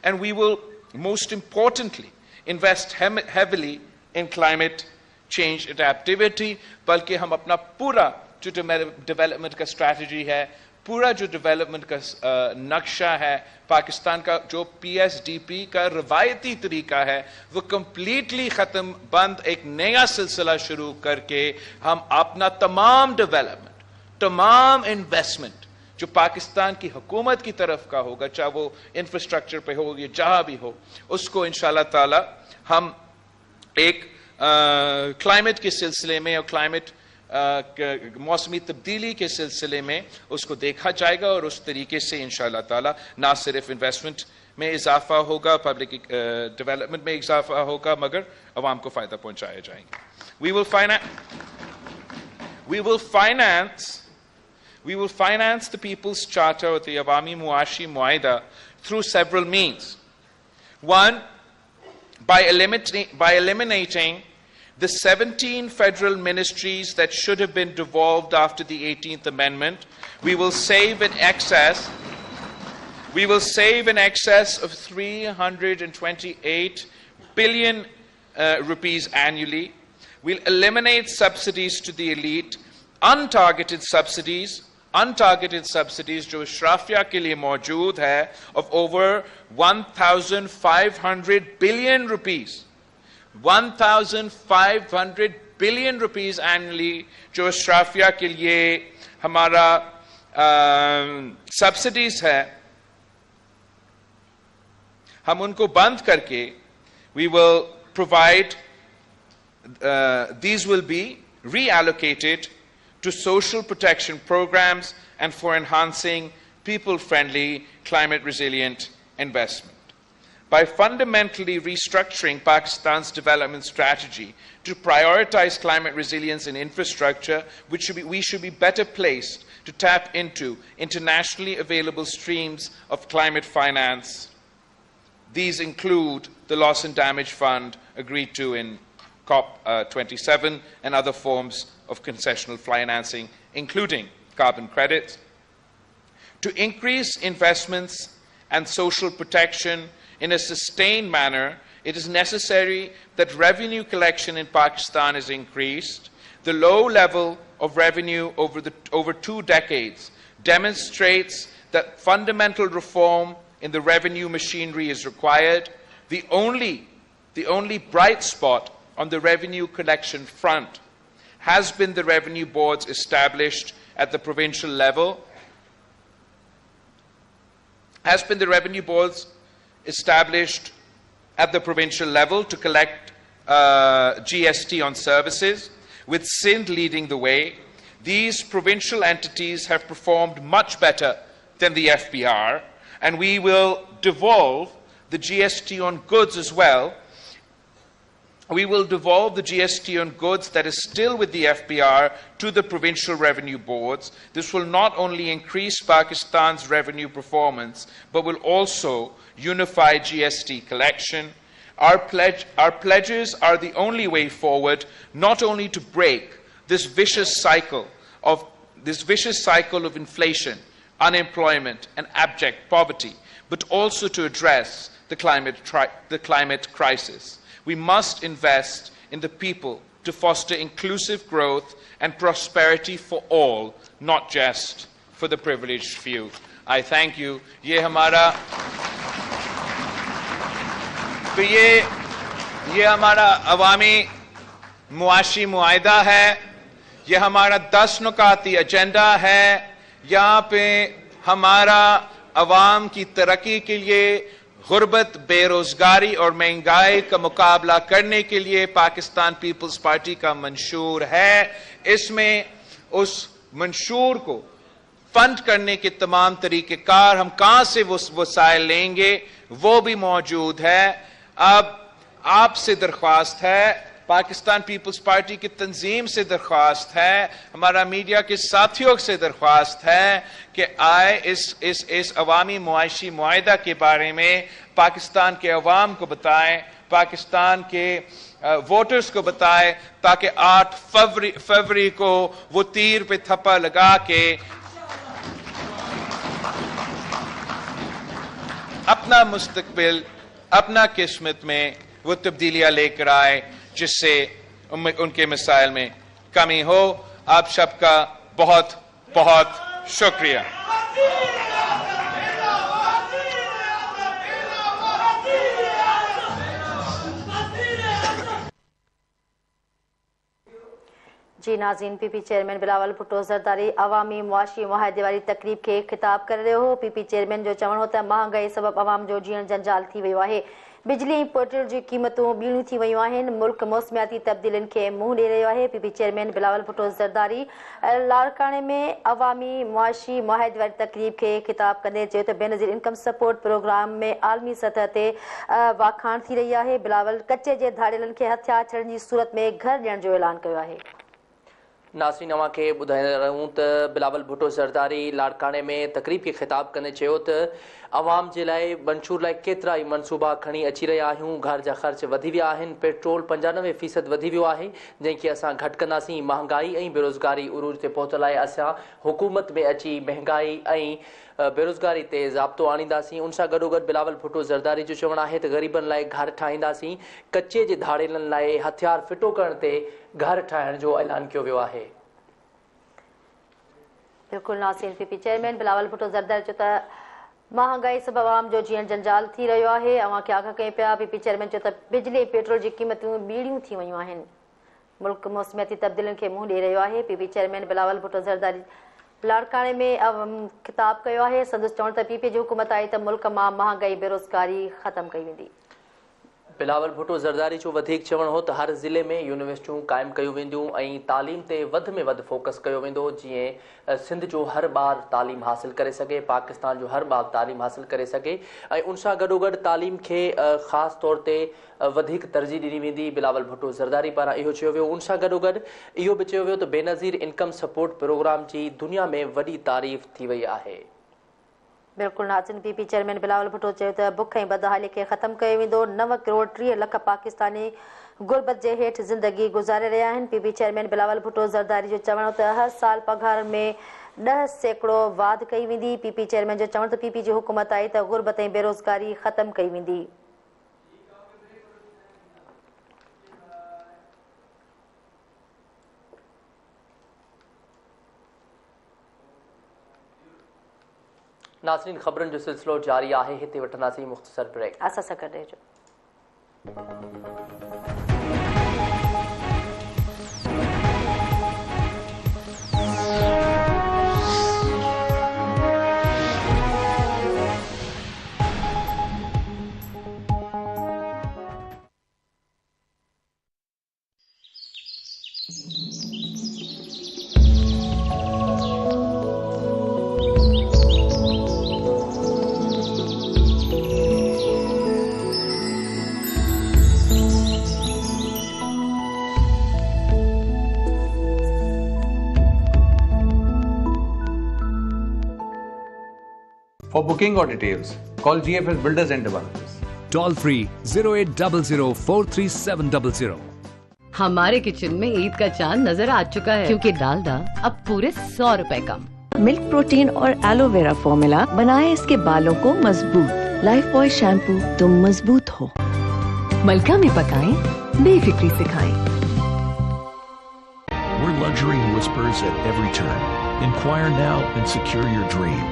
and we will most importantly invest heavily in climate change adaptivity. बल्कि हम अपना पूरा जो development का strategy है, पूरा जो development का नक्शा है, पाकिस्तान का जो PSDP का रवायती तरीका है, वो कंप्लीटली खत्म, बंद, एक नया सिलसिला शुरू करके हम अपना तमाम डेवलपमेंट, तमाम इन्वेस्टमेंट जो पाकिस्तान की हुकूमत की तरफ का होगा, चाहे वो इंफ्रास्ट्रक्चर पे हो या जहां भी हो, उसको इंशाल्लाह ताला हम एक क्लाइमेट के सिलसिले में और क्लाइमेट मौसमी तब्दीली के सिलसिले में उसको देखा जाएगा और उस तरीके से इंशाअल्लाह ताला ना सिर्फ इन्वेस्टमेंट में इजाफा होगा, पब्लिक डेवलपमेंट में इजाफा होगा, मगर अवाम को फायदा पहुंचाया जाएगा. We will finance the People's Charter or the Awami Muashi Muaida through several means. One, by eliminating the 17 federal ministries that should have been devolved after the 18th Amendment. We will save in excess of 328 billion rupees annually. We'll eliminate subsidies to the elite, untargeted subsidies जो इशराफिया के लिए मौजूद है, of over 1,500 billion rupees. 1,500 billion rupees annually जो इशराफिया के लिए हमारा subsidies है, हम उनको बंद करके we will provide, these will be reallocated to social protection programs and for enhancing people-friendly, climate-resilient investment. By fundamentally restructuring Pakistan's development strategy to prioritize climate resilience and infrastructure, we should be better placed to tap into internationally available streams of climate finance. These include the Loss and Damage Fund agreed to in COP27 and other forms of concessional financing, including carbon credits. To increase investments and social protection in a sustained manner, it is necessary that revenue collection in Pakistan is increased. The low level of revenue over 2 decades demonstrates that fundamental reform in the revenue machinery is required. The only bright spot on the revenue collection front has been the revenue boards established at the provincial level. To collect GST on services, with Sindh leading the way. These provincial entities have performed much better than the FBR, and we will devolve the GST on goods as well. We will devolve the GST on goods that is still with the FBR to the provincial revenue boards. This will not only increase Pakistan's revenue performance, but will also unify GST collection. Our pledges are the only way forward, not only to break this vicious cycle of inflation, unemployment, and abject poverty, but also to address the climate crisis. We must invest in the people to foster inclusive growth and prosperity for all, not just for the privileged few. I thank you. ये हमारा अवामी मुआशी मुआहिदा है, ये हमारा 10 नुकाती agenda है. यहाँ पे हमारा अवाम की तरक्की के लिए, गुर्बत, बेरोजगारी और महंगाई का मुकाबला करने के लिए पाकिस्तान पीपल्स पार्टी का मंशूर है. इसमें उस मंशूर को फंड करने के तमाम तरीकेकार, हम कहां से वो वसाइल लेंगे, वो भी मौजूद है. अब आपसे दरख्वास्त है, पाकिस्तान पीपल्स पार्टी की तंजीम से दरख्वास्त है, हमारा मीडिया के साथियों से दरख्वास्त है कि आए इस अवामी मुआशी मुआहिदा के बारे में पाकिस्तान के अवाम को बताएं, पाकिस्तान के वोटर्स को बताएं, ताकि 8 फरवरी को वो तीर पे थप्पा लगा के अपना मुस्तकबिल, अपना किस्मत में वो तब्दीलियां लेकर आए जिससे उनके मसाइल में कमी हो. आप सबका बहुत बहुत शुक्रिया. जी नाज़रीन, पीपी चेयरमैन बिलावल भुट्टो ज़रदारी अवामी मुआशी मुआहिदे वारी तकरीब के खिताब कर रहे हो. पीपी चेयरमैन जो चवण होता है महांगाई सबब अवाम जो जीण जंजाल थी वियो आहे. बिजली ऐं पेट्रोल जी क़ीमतूं ॿीणियूं थी वियूं आहिनि। मुल्क मौसमियाती तब्दीलियुनि खे मुंहुं ॾेई रहियो आहे। पीपी चेयरमैन बिलावल भुट्टो ज़रदारी लाड़काणे में अवामी मुआशी मुआहदे वारी तकरीब खे ख़िताब कंदे चयो त बेनज़ीर इनकम सपोर्ट प्रोग्राम में आलमी सतह ते वाखाण थी रही आहे। बिलावल कचे जे धाड़ेलनि खे हथियार छॾण जी सूरत में घर ॾियण जो ऐलान कयो आहे। नासरीन अवां खे ॿुधाईंदा रहूं त बिलावल भुट्टो ज़रदारी लाड़काणे में तकरीब खे ख़िताब कंदे चयो त अवाम जे लाइ मंशूर लाइ केतिरा ई मनसूबा खणी अची रहिया आहियूं। घर जा ख़र्च वधी विया आहिनि। पेट्रोल 95% वधी वियो आहे, जंहिंखे असां घटि कंदासीं। महांगाई ऐं बेरोज़गारी उरूज ते पहुतल आहे। असां हुकूमत में अची महांगाई ऐं बेरोज़गारी ते ज़ाब्तो आणींदासीं। उन सां गॾोगॾु बिलावल भुट्टो ज़रदारी जो चवणु आहे त ग़रीबनि लाइ घर ठाहींदासीं। कचे जे धाड़ेलनि लाइ हथियार फिटो करण ते घर ठाहिण जो ऐलान कयो वियो आहे। बिल्कुलु नासिर पीपी चेयरमैन बिलावल भुट्टो ज़रदारी चयो त महांगाई सबबि आवाम जो जीअण जंजाल थी रहियो आहे। अवां खे आगाह कयूं पिया। पीपी चेयरमैन चयो त बिजली ऐं पेट्रोल जी क़ीमतूं ॿीणियूं थी वियूं आहिनि। मुल्क मौसमियाती तब्दीलियुनि खे मुंहुं ॾेई रहियो आहे। पीपी चेयरमैन बिलावल भुट्टो ज़रदारी लाड़काणे में ख़िताब कयो आहे। संदसि चवण त पीपी जी हुकूमत आई त मुल्क मां महांगाई बेरोज़गारी ख़तमु कई वेंदी। बिलावल भुट्टो ज़रदारी जो वधीक चवणु हो त हर ज़िले में यूनिवर्सिटियूं क़ाइमु कयूं वेंदियूं ऐं तालीम ते वधि में वधि फोकस कयो वेंदो, जीअं सिंध जो हर ॿार तालीम हासिल करे सघे, पाकिस्तान जो हर ॿार तालीम हासिल करे सघे। ऐं उन सां गॾोगॾु तालीम खे ख़ासि तौर ते वधीक तरजीह ॾिनी वेंदी। बिलावल भुट्टो ज़रदारी पारां इहो चयो वियो। उन सां गॾोगॾु इहो बि चयो वियो त बेनज़ीर इनकम सपोर्ट प्रोग्राम जी दुनिया में वॾी तारीफ़ थी वई आहे। बिल्कुलु नाज़रीन पीपी चेयरमैन बिलावल भुट्टो चयो त बुख ऐं बदहाली खे ख़तमु कयो वेंदो। 9 करोड़ 30 लख पाकिस्तानी गुरबत जे हेठि ज़िंदगी गुज़ारे रहिया आहिनि। पीपी चेयरमैन बिलावल भुट्टो ज़रदारी जो चवणु त हर साल पघार में 10% वाध कई वेंदी। पीपी चेयरमैन जो चवणु त पीपी जी हुकूमत आई त गुरबत ऐं बेरोज़गारी ख़तमु कई वेंदी। नाज़रीन ख़बरुनि जो सिलसिलो जारी आहे। हिते वठंदासीं मुख़्तसर ब्रेक। असां सां गॾु रहिजो। For booking or details, call GFS Builders and Developers. Toll free 0800-43700। हमारे किचन में ईद का चांद नजर आ चुका है, क्योंकि डालडा अब पूरे 100 रुपए कम। मिल्क प्रोटीन और एलोवेरा फॉर्मूला बनाए इसके बालों को मजबूत। लाइफ बॉय शैम्पू, तुम मजबूत हो। मलका में पकाएं, बेफिक्री से खाएं। We're luxury whispers at every turn. Inquire now and secure your dream.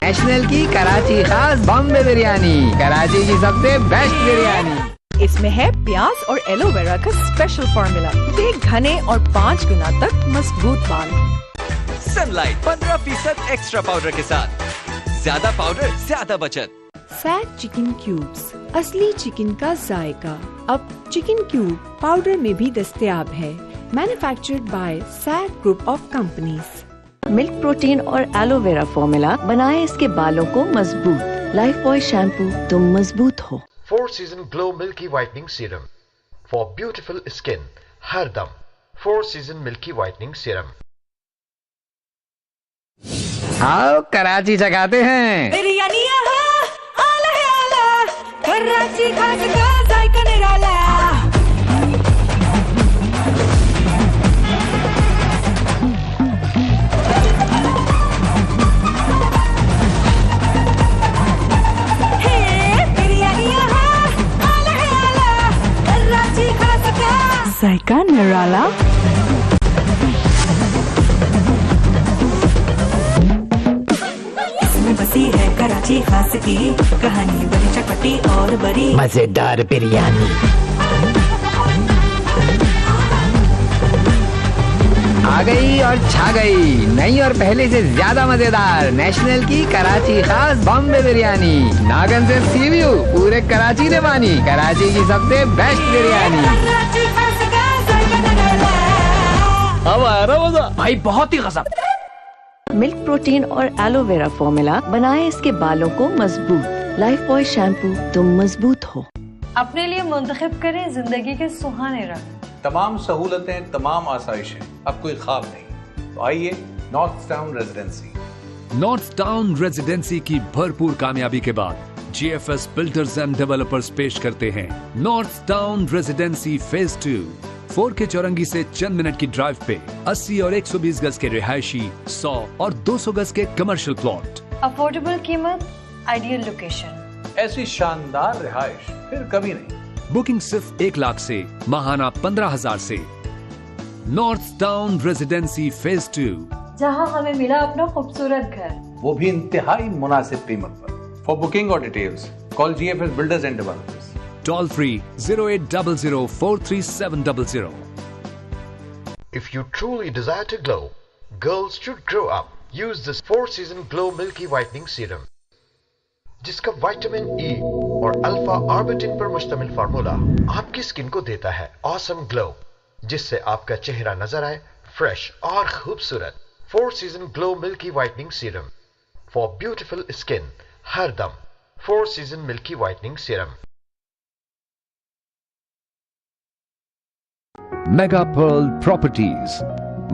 National की कराची खास बॉम्बे बिरयानी, कराची की सबसे बेस्ट बिरयानी। इसमें है प्याज और एलोवेरा का स्पेशल फॉर्मूला। दे घने और 5 गुना तक मजबूत बाल। सनलाइट 15% एक्स्ट्रा पाउडर के साथ, ज्यादा पाउडर ज्यादा बचत। फैट चिकन क्यूब्स, असली चिकन का जायका अब चिकन क्यूब पाउडर में भी दस्तयाब है। Manufactured by sag group of companies. Milk protein और एलोवेरा फॉर्मूला बनाए इसके बालों को मजबूत। लाइफ बॉय शैम्पू, तुम मजबूत हो। 4 Season Glow Milky Whitening Serum for beautiful skin. हर दम 4 Season Milky Whitening Serum। आओ कराची जगाते हैं। बिरयानी आला है आला, कराची खास का जायका निराला। जायका निराला। इसमें बसी है कराची खास की कहानी, बड़ी चटपटी और बड़ी मजेदार बिरयानी। आ गई और और छा गई नई और पहले से ज्यादा मजेदार नेशनल की कराची खास बॉम्बे बिरयानी। नागन से सी व्यू पूरे कराची ने मानी कराची की सबसे बेस्ट बिरयानी। अब आया ना मजा भाई, बहुत ही गजब। मिल्क प्रोटीन और एलोवेरा फॉर्मूला बनाए इसके बालों को मजबूत। लाइफ बॉय शैम्पू, तुम मजबूत हो। अपने लिए मुंतखब करें जिंदगी के सुहाने रंग। तमाम सहूलतें, तमाम आसाइशें, अब कोई ख्वाब नहीं। तो आइए north town residency. North town residency की भरपूर कामयाबी के बाद GFS बिल्डर्स एंड डेवलपर्स पेश करते हैं north town residency phase 2। 4K चौरंगी से चंद मिनट की ड्राइव पे 80 और 120 गज के रिहायशी, 100 और 200 गज के कमर्शियल प्लॉट। अफोर्डेबल कीमत, आइडियल लोकेशन। ऐसी शानदार रिहाइश फिर कभी नहीं। बुकिंग सिर्फ 1 लाख से, माहाना 15,000 से। नॉर्थ टाउन रेजिडेंसी फेज 2, जहां हमें मिला अपना खूबसूरत घर, वो भी इंतहाई मुनासिब कीमत पर। फॉर बुकिंग और details call GFS builders and developers. Toll free 0800-43700. If you truly desire to glow, girls should grow up. Use this 4-season Glow Milky Whitening Serum, जिसका विटामिन E और अल्फा आर्बिटिन पर मुश्तमिल formula आपकी skin को देता है awesome glow, जिससे आपका चेहरा नजर आए फ्रेश और खूबसूरत। 4-season Glow Milky Whitening Serum for beautiful skin हर दम। 4-season Milky Whitening Serum। Mega pearl properties.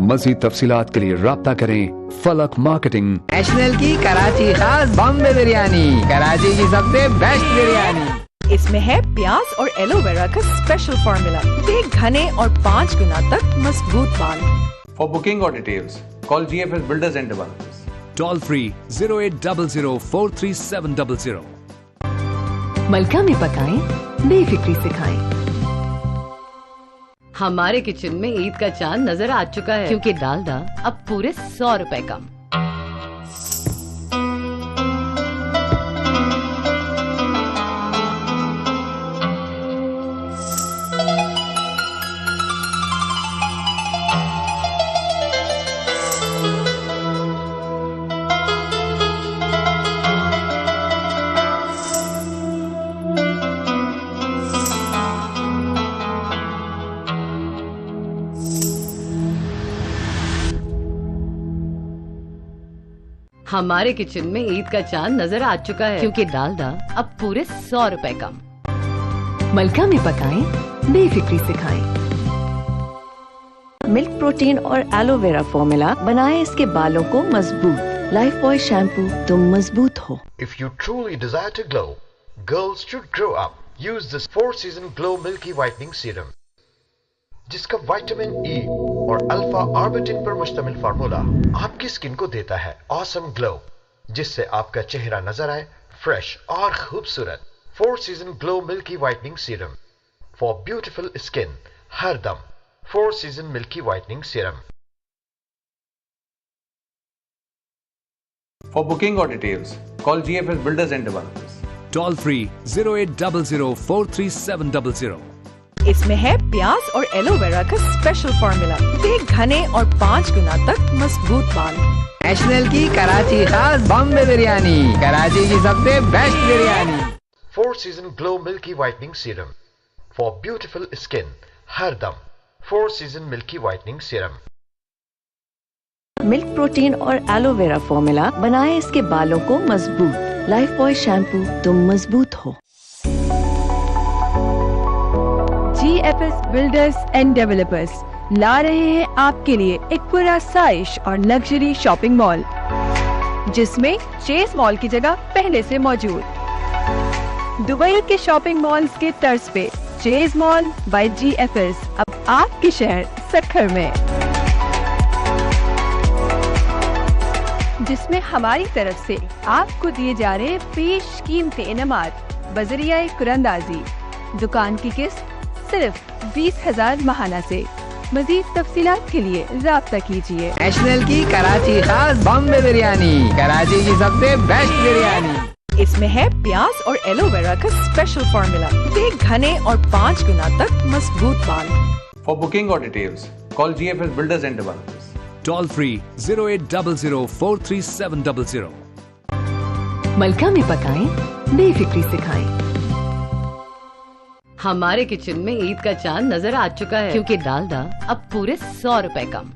मज़ीद तफसीलात के लिए राब्ता करें फलक मार्केटिंग। नेशनल की कराची खास बॉम्बे बिरयानी, कराची की सबसे बेस्ट बिरयानी। इसमें है प्याज और एलोवेरा का स्पेशल फार्मूला। दे घने और 5 गुना तक मजबूत बाल। फॉर बुकिंग और details call GFS builders and developers. Toll free 0800-43700। मलका में पकाएं, बेफिक्री से खाएं। हमारे किचन में ईद का चांद नजर आ चुका है, क्योंकि डालडा अब पूरे 100 रुपए कम। हमारे किचन में ईद का चांद नजर आ चुका है, क्योंकि डालडा अब पूरे 100 रुपए कम। मलका में पकाएं, बेफिक्री से खाएं। मिल्क प्रोटीन और एलोवेरा फॉर्मूला बनाए इसके बालों को मजबूत। लाइफ बॉय शैम्पू, तुम मजबूत हो। If you truly desire to glow, girls should grow up. Use this 4-season Glow Milky Whitening Serum, जिसका विटामिन E और अल्फा आर्बिटिन पर मुश्तमिल फार्मूला आपकी स्किन को देता है ऑसम ग्लो, जिससे आपका चेहरा नजर आए फ्रेश और खूबसूरत। 4-season Glow Milky Whitening Serum for beautiful skin हर दम। 4-season Milky Whitening Serum। For booking or details call GFS Builders and Developers। Toll free 0800-43700। इसमें है प्याज और एलोवेरा का स्पेशल फार्मूला। दे घने और 5 गुना तक मजबूत बाल। नेशनल की कराची खास बॉम्बे बिरयानी, कराची की सबसे best biryani. 4-season Glow Milky Whitening Serum for beautiful skin हर दम। 4-season Milky Whitening Serum। Milk protein और एलोवेरा फॉर्मूला बनाए इसके बालों को मजबूत। लाइफ बॉय शैम्पू, तुम मजबूत हो। GFS बिल्डर्स एंड डेवलपर्स ला रहे हैं आपके लिए एक पूरा साइश और लग्जरी शॉपिंग मॉल, जिसमें चेस मॉल की जगह पहले से मौजूद। दुबई के शॉपिंग मॉल्स के तर्ज पे चेस मॉल बाय GFS अब आपके शहर सक्खर में, जिसमें हमारी तरफ से आपको दिए जा रहे पेश कीमती इनामात बजरिया कुरंदाजी। दुकान की किस्त सिर्फ 20,000 माहाना से। मजीद तफसीलात के लिए राब्ता कीजिए। नेशनल की कराची खास बॉम्बे बिरयानी, कराची की सबसे बेस्ट बिरयानी। इसमें है प्याज और एलोवेरा का स्पेशल फार्मूला। दे घने और 5 गुना तक मजबूत बाल। For booking or details call GFS Builders and Developers। Toll free 0800433700। मलका में पकाएं, बेफिक्री से खाएं। हमारे किचन में ईद का चांद नजर आ चुका है, क्योंकि डालडा अब पूरे 100 रुपए कम।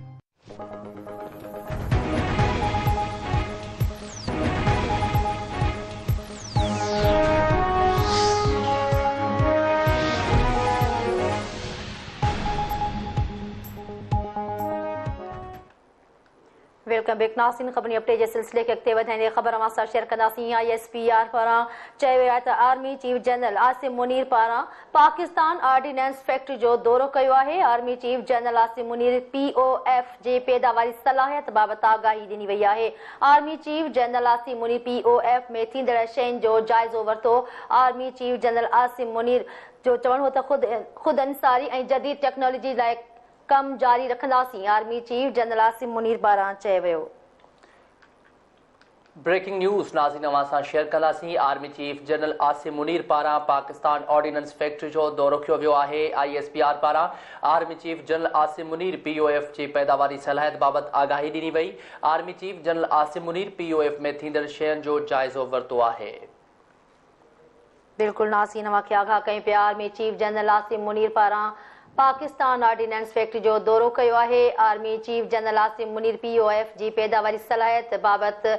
वेलकम बैक नाज़रीन। ख़बरी अपडेट जे सिलसिले खे अॻिते वधाईंदे ख़बर अवां सां शेयर कंदासीं। ISPR पारां चयो वियो आहे त army chief general Asim Munir पारां पाकिस्तान ऑर्डिनेंस फैक्ट्री जो दौरो कयो आहे। Army chief general Asim Munir POF जे पैदावारी सलाहियत बाबति आगाही ॾिनी वई आहे। Army chief general Asim Munir POF में थींदड़ शयुनि जो जाइज़ो वरितो। Army chief general Asim Munir जो चवणु हो त ख़ुद अंसारी ऐं जदीद टेक्नोलॉजी लाइ कम जारी रखंदासीं। Army chief general Asim Munir पारां चयो वियो। ब्रेकिंग न्यूज़ नाज़रीन अवां सां शेयर कंदासीं। Army chief general Asim Munir पारां पाकिस्तान ऑर्डिनेंस फैक्ट्री जो दौरो कयो वियो आहे। ISPR पारां army chief general Asim Munir POF जी पैदावारी सलाहियत बाबति आगाही ॾिनी वई। Army chief general Asim Munir POF में थींदड़ शयुनि जो जाइज़ो वरितो आहे। बिल्कुलु नाज़रीन अवां खे आगाह कयूं पिया। Army chief general Asim Munir पारां पाकिस्तान ऑर्डिनेंस फैक्ट्री जो दौरो कयो आहे। Army chief general Asim Munir POF जी पैदावारी सलाहियत बाबति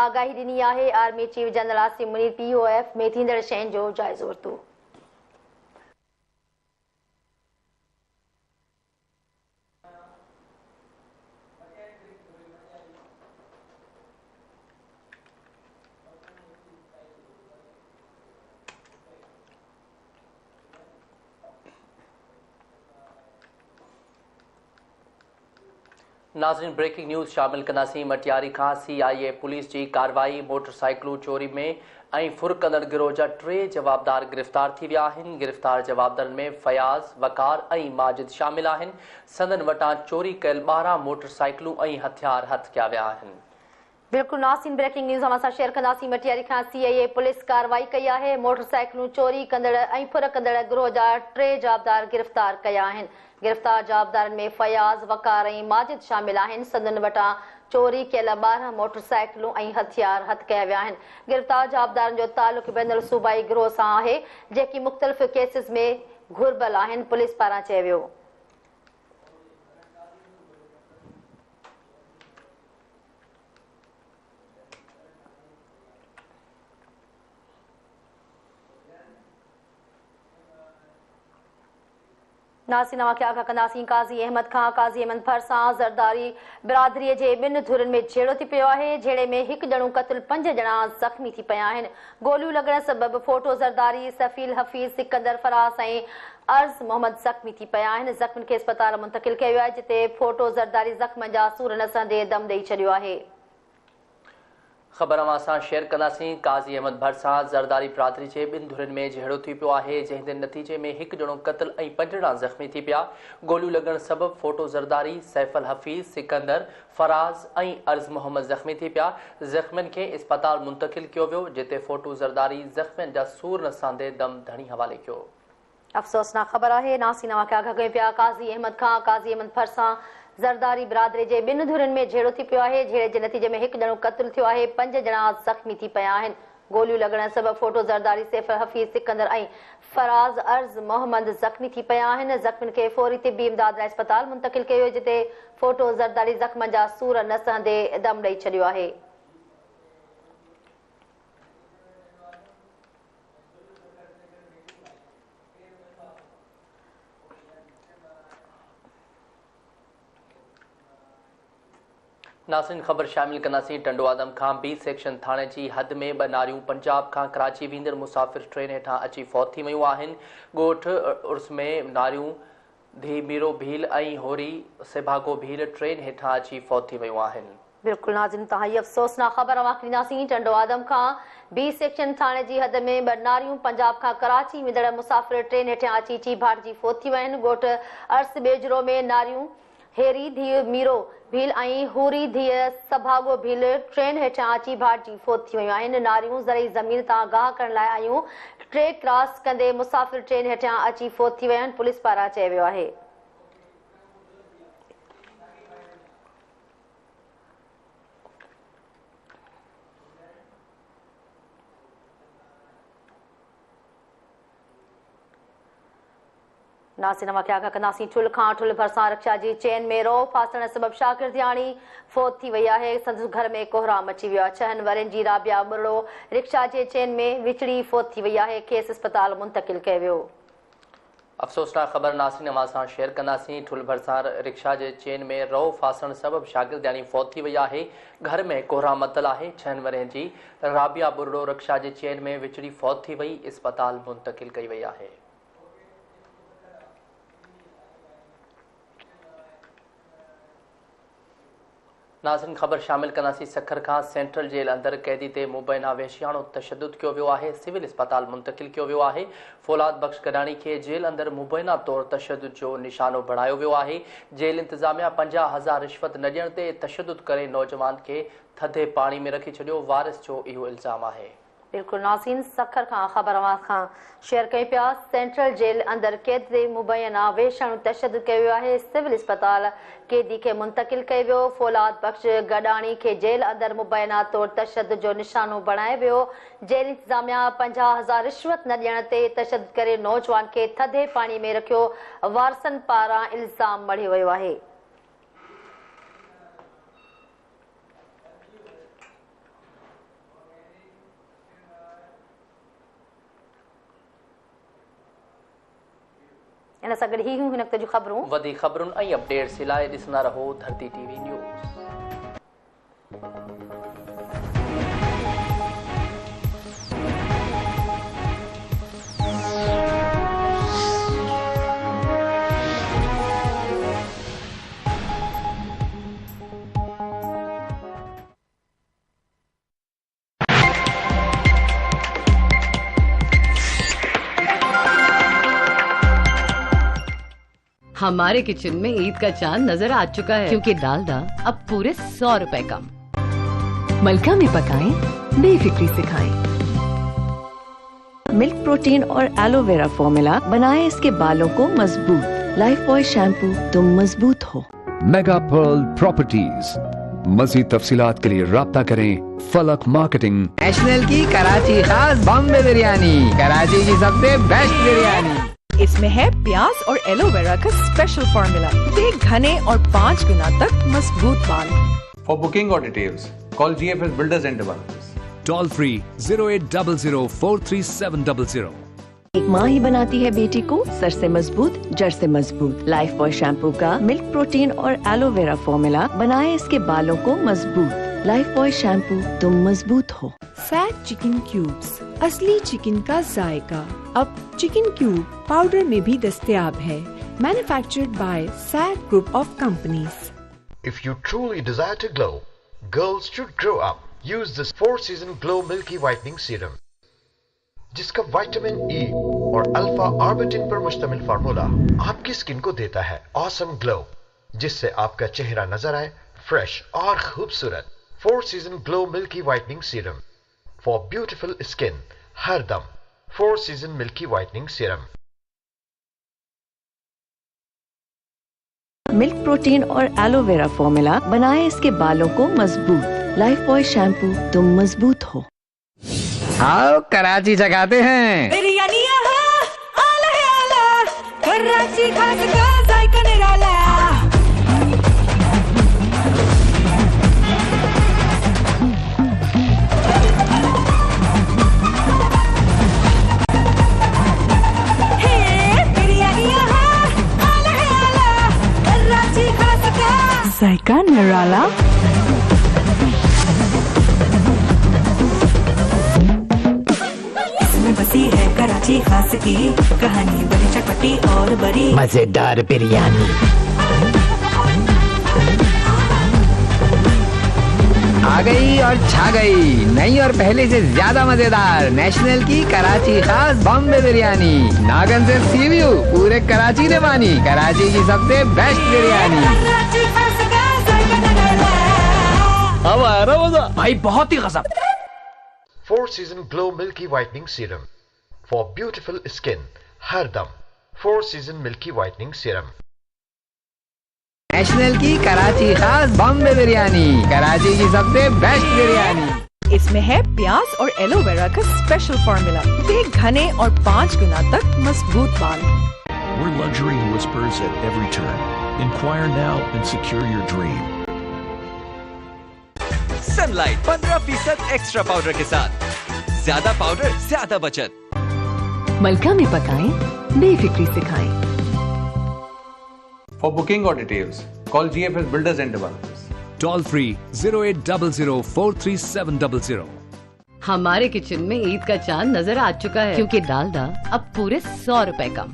आगाही ॾिनी आहे। Army chief general Asim Munir POF में थींदड़ शयुनि जो जाइज़ो वरितो। नाज़रीन ब्रेकिंग न्यूज़ शामिल कंदासीं। मटियारी खां CIA पुलिस जी कार्रवाई। मोटरसाइकिलूं चोरी में ऐं फुर कंदड़ गिरोह जा 3 जवाबदार गिरफ़्तार थी विया आहिनि। गिरफ़्तार जवाबदारनि में फयाज़, वकार ऐं माजिद शामिल आहिनि। संदन वटां चोरी कयल 12 मोटरसाइकिलूं ऐं हथियार हथ कया विया आहिनि। बिल्कुलु नाज़रीन ब्रेकिंग न्यूज़ अवां सां शेयर कंदासीं। मटियारी खां CIA पुलिस कार्रवाई कई आहे। मोटरसाइकिलूं चोरी कंदड़ ऐं फुर कंदड़ गिरोह जा 3 जवाबदार गिरफ़्तार कया आहिनि। गिरफ़्तार जवाबदारनि में फयाज़, वकार ऐं माजिद शामिल आहिनि। संदन वटां चोरी कयल 12 मोटरसाइकिलूं ऐं हथियार हथ कया विया आहिनि। गिरफ़्तार जवाबदारनि जो तालुक़ बैनुल सूबाई गिरोह सां आहे, जेकी मुख़्तलिफ़ केसिस में घुर्बल आहिनि। पुलिस पारां चयो वियो। नाज़रीन अवां खे आगाह कंदासीं। काज़ी अहमद खां काज़ी अहमद भरिसां ज़रदारी बिरादरीअ जे 2 धुरनि में झेड़ो थी पियो आहे। झेड़े में 1 ॼणो क़त्ल 5 ॼणा ज़ख़्मी थी पिया आहिनि। गोलियूं लॻण सबबि फोटो ज़रदारी, सफ़ील हफ़ीज़, सिकंदर फरास ऐं अर्ज़ मोहम्मद ज़ख़्मी थी पिया आहिनि। ज़ख़्मियुनि खे अस्पताल मुंतक़िल कयो वियो आहे, जिते फोटो ज़रदारी ज़ख़्म जा सूर नसंदे दम ॾेई छॾियो आहे। ख़बर अवां सां शेयर कंदासीं। काज़ी अहमद भरिसां ज़रदारी बिरादरी जे 2 धुरनि में झेड़ो थी पियो आहे, जंहिं जे नतीजे में 1 ॼणो क़त्ल ऐं 5 ॼणा ज़ख़्मी थी पिया। गोलियूं लॻण सबबि फोटो ज़रदारी, सैफल हफ़ीज़, सिकंदर फराज़ ऐं अर्ज़ मोहम्मद ज़ख़्मी थी पिया। ज़ख़्मियुनि खे अस्पताल मुंतक़िल कयो वियो, जिते फोटो ज़रदारी ज़ख़्मियुनि जा सूर नसांदे दम धणी हवाले कयो। अफ़सोसनाक ख़बर आहे। नाज़रीन अवां खे आगाह कयूं पिया। काज़ी अहमद खां काज़ी अहमद भरिसां ज़रदारी बिरादरी जे 2 धुरनि में झेड़ो थी पियो आहे। झेड़े जे नतीजे में 1 ॼणो क़त्ल थियो आहे, 5 ॼणा ज़ख़्मी थी पिया आहिनि। गोलियूं लॻण सबबि फोटो ज़रदारी, सैफल हफ़ीज़, सिकंदर ऐं फराज़ अर्ज़ मोहम्मद ज़ख़्मी थी पिया आहिनि। ज़ख़्मियुनि खे फ़ौरी तिबी इमदाद लाइ अस्पताल मुंतक़िल कयो, जिते फोटो ज़रदारी ज़ख़्म जा सूर नसंदे दम ॾेई छॾियो आहे। नाज़रीन ख़बर शामिल कंदासीं। टंडो आदम खां B सेक्शन थाणे जी हद में 2 नारियूं पंजाब खां कराची वेंदड़ मुसाफ़िर ट्रेन हेठां अची फौत थी वियूं आहिनि। ॻोठ उर्स में नारियूं धी मीरो भील ऐं होरी सेभागो भील ट्रेन हेठां अची फौत थी वियूं आहिनि। बिल्कुलु नाज़रीन तव्हां हीअ अफ़सोसनाक ख़बर अवां खे ॾींदासीं। टंडो आदम खां B सेक्शन थाणे जी हद में 2 नारियूं पंजाब खां कराची वेंदड़ मुसाफ़िर ट्रेन हेठां अची चीभाट जी फौत थी वियूं आहिनि। ॻोठ अर्स बेजरो में नारियूं हेरी धीअ मीरो भील ऐं हूरी धीअ सभागो भील ट्रेन हेठां अची भाट जी फौत थी वियूं आहिनि। नारियूं ज़रई ज़मीन तां गाह करण लाइ आयूं, ट्रैक क्रॉस कंदे मुसाफ़िर ट्रेन हेठां अची फौत थी विया आहिनि। पुलिस पारां चयो वियो आहे। नासिन मा क्या कंदासीं ठुल खां ठुल भरसां रक्षा जी चेन में रो फासण सबब शाकिर धियाणी फोत थी वई आहे। संदसि घर में कोहराम अची वियो आहे। 6 वरनि जी राबिया बुरड़ो रिक्शा जे चेन में विचड़ी फोत थी वई आहे। खेसि अस्पताल मुंतकिल कयो वियो। अफ़सोसनाक ख़बर नासिन अमां सां शेयर कंदासीं। ठुल भरसां रिक्शा जे चेन में रओ फासण सबब शागिर्दियाणी फौत थी वई आहे। घर में कोहराम मतल आहे। 6 वरनि जी राबिया बुरड़ो रिक्शा जे चेन में विचड़ी फौत थी वई, अस्पताल मुंतकिल कई वई आहे। नाज़रीन ख़बर शामिल कंदासीं। सखर खां सेंट्रल जेल अंदर कैदी ते मुबैना वहशियाणो तशद्दुद कयो वियो आहे। सिविल अस्पताल मुंतकिल कयो वियो आहे। फौलाद बख्श गडाणी खे जेल अंदर मुबैना तौर तशद्दुद जो निशानो बणायो वियो आहे। जेल इंतज़ामिया 50,000 रिश्वत न ॾियण ते तशद्दुद करे नौजवान खे थधे पाणी में रखी छॾियो, वारिस जो इहो इल्ज़ाम आहे। बिल्कुल नाज़रीन सखर खां ख़बर खां शेयर कई पिया। सेंट्रल जेल अंदर कैद ते मुबैना वहशियाणो तशद्दुद कयो वियो आहे। सिविल अस्पताल कैदी खे मुंतकिल कयो वियो। फौलाद बख्श गडाणी खे जेल अंदर मुबैना तौर तशद्दुद जो निशानो बणायो वियो। जेल इंतज़ामिया 50,000 रिश्वत न ॾियण ते तशद्दुद करे नौजवान खे थधे पाणी में रखियो, वारसनि पारां इल्ज़ाम मढ़ियो वियो आहे। इन सां गॾु ही हिन वक़्त जूं ख़बरूं। वधीक ख़बरुनि ऐं अपडेट्स लाइ ॾिसंदा रहो धरती टीवी न्यूज़। हमारे किचन में ईद का चांद नजर आ चुका है, क्योंकि डालडा अब पूरे 100 रुपए कम। मलका में पकाएं, बेफिक्री से खाएं। मिल्क प्रोटीन और एलोवेरा फॉर्मूला बनाए इसके बालों को मजबूत। लाइफ बॉय शैम्पू, तुम मजबूत हो। Mega pearl properties. मज़ीद तफसीलात के लिए राब्ता करें फलक मार्केटिंग। नेशनल की कराची खास बॉम्बे बिरयानी, कराची की सबसे बेस्ट बिरयानी। इसमें है प्याज और एलोवेरा का स्पेशल फॉर्मूला। दे घने और 5 गुना तक मजबूत बाल। For booking or details, call GFS Builders and Developers. Toll free 0800433700। एक माँ ही बनाती है बेटी को सर से मजबूत, जड़ से मजबूत। लाइफ बॉय शैम्पू का मिल्क प्रोटीन और एलोवेरा फॉर्मूला बनाए इसके बालों को मजबूत। लाइफ बॉय शैम्पू, तुम मजबूत हो। फैट चिकन क्यूब्स, असली चिकन का जायका अब चिकन क्यूब पाउडर में भी दस्तयाब है। Manufactured by sag group of companies. If you truly desire to glow, girls should grow up. Use this 4-season Glow Milky Whitening Serum, जिसका विटामिन E और alpha arbutin पर मुश्तमिल formula आपकी skin को देता है ऑसम ग्लो, जिससे आपका चेहरा नजर आए फ्रेश और खूबसूरत। 4-season Glow Milky Whitening Serum for beautiful skin, हर दम 4-season Milky Whitening Serum। Milk protein और एलोवेरा फॉर्मूला बनाए इसके बालों को मजबूत। लाइफ बॉय शैम्पू, तुम मजबूत हो। आओ कराची जगाते हैं। बिरयानी आला है आला, कराची खास का जायका निराला। जायका निराला। इसमें बसी है कराची खास की कहानी, बड़ी चटपटी और बड़ी मजेदार बिरयानी। आ गई और छा गई, नई और पहले से ज्यादा मजेदार नेशनल की कराची खास बॉम्बे बिरयानी। नागन से सी व्यू, पूरे कराची ने मानी कराची की सबसे बेस्ट बिरयानी। अब आ रहा मजा भाई, बहुत ही गजब। 4-season Glow Milky Whitening Serum for beautiful skin, हर दम 4-season Milky Whitening Serum। National की कराची खास बॉम्बे बिरयानी, कराची की सबसे बेस्ट बिरयानी। इसमें है प्याज और एलोवेरा का स्पेशल फॉर्मूला। दे घने और 5 गुना तक मजबूत बाल। We're luxury whispers at every turn. Inquire now and secure your dream. Sunlight 15% extra powder के साथ ज्यादा पाउडर ज्यादा बचत। मलका में पकाएं, बेफिक्री से खाएं। For booking or details, call GFS Builders and Developers. Toll free 0800433700। हमारे किचन में ईद का चांद नजर आ चुका है, क्योंकि डालडा अब पूरे 100 रुपए कम।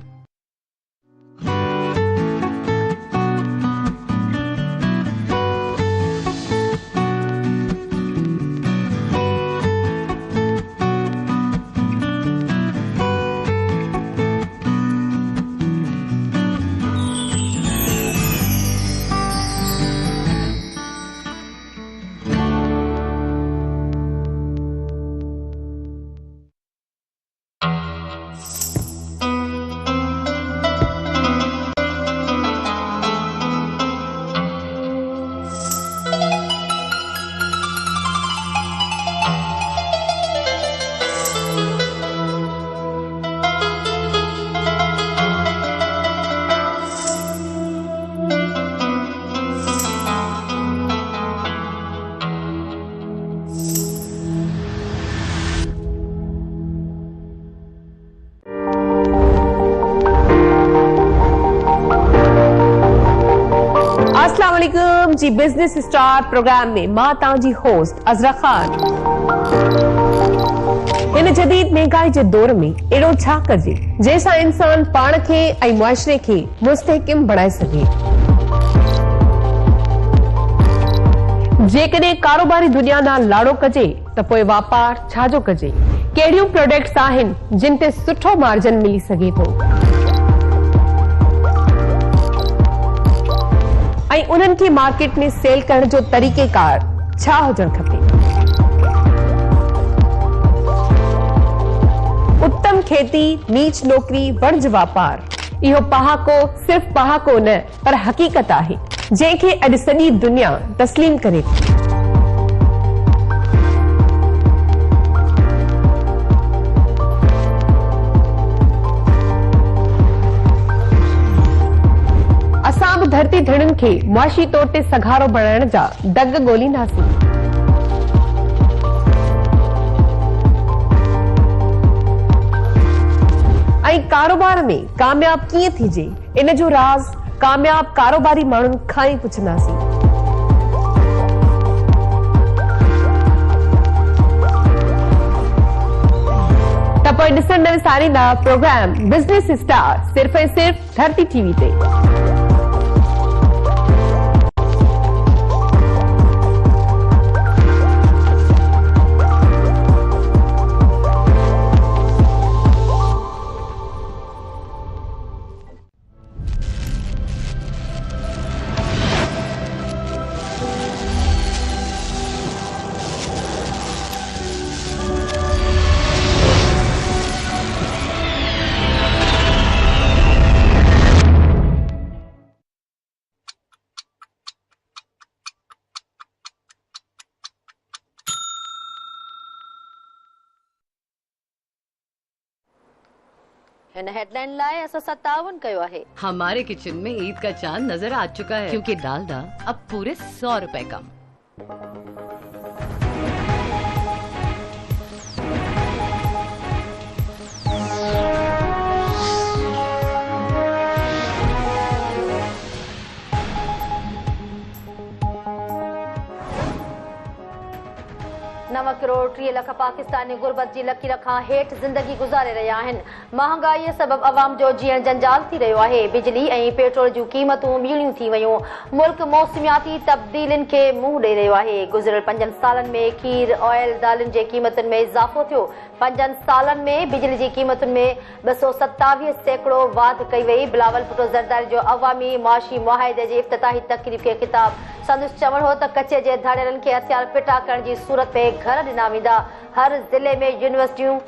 अस्सलामुअलैकुम जी। बिजनेस स्टार प्रोग्राम में मां तांजी होस्ट अजरा खान। इन जदीद महंगाई के दौर में एड़ो छा कजे जैसा इंसान पाण के ऐं मुआशरे के मुस्तहकम बणाए सके। जेकॾहिं कारोबारी दुनिया नाल लाड़ो कजे त पोइ वापार छाजो कजे। कहिड़ियूं प्रोडक्ट्स आहिनि जिन ते सुठो मार्जिन मिली सघे थो ऐं उन्हनि खे मार्केट में सेल करण जो तरीक़ेकार छा हुजणु खपे। उत्तम खेती, नीच नौकरी, वर्ज वापार, इहो पहाको सिर्फ़ पहाको न पर हक़ीक़त आहे जंहिंखे अॼु सॼी दुनिया तस्लीम करे थी। असां बि धरती धड़नि खे मुआशी तौर ते सघारो बणाइण जा दग ॻोल्हींदासीं। ऐं कारोबार में कामयाब कीअं थीजे इन जो राज़ कामयाब कारोबारी माण्हुनि खां ई पुछंदासीं। त पोइ ॾिसण न विसारींदा प्रोग्राम बिज़नेस स्टार सिर्फ़ ऐं सिर्फ़ धरती टीवी ते। इन हेडलाइन लाए असां 57 कयो आहे। हमारे किचन में ईद का चांद नजर आ चुका है, क्योंकि डालडा अब पूरे 100 रुपए कम। नव करोड़ 3 लख पाकिस्तानी गुरबत जी लकीर खां हेठि ज़िंदगी गुज़ारे रहिया आहिनि। महांगाईअ सबबि अवाम जो जीअण जंजाल थी रहियो आहे। बिजली ऐं पेट्रोल जूं क़ीमतूं ॿीणियूं थी वयूं। मुल्क मौसमियाती तब्दीलियुनि खे मुंहुं ॾेई रहियो आहे। गुज़िरियल 5 सालनि में खीर, ऑयल, दालुनि जे क़ीमतुनि में इज़ाफ़ो थियो। 5 सालनि में बिजली जी क़ीमतुनि में 227% वाधि कई वई। बिलावल भुट्टो ज़रदारी जो अवामी मुआशी मुआहिदे जी इफ़्तिताही तक़रीब खे ख़िताब। संदसि चवणु हो त कचे जे धाड़ियलनि खे हथियार फिटा करण जी सूरत में घर ॾिना वेंदा। हर ज़िले में यूनिवर्सिटियूं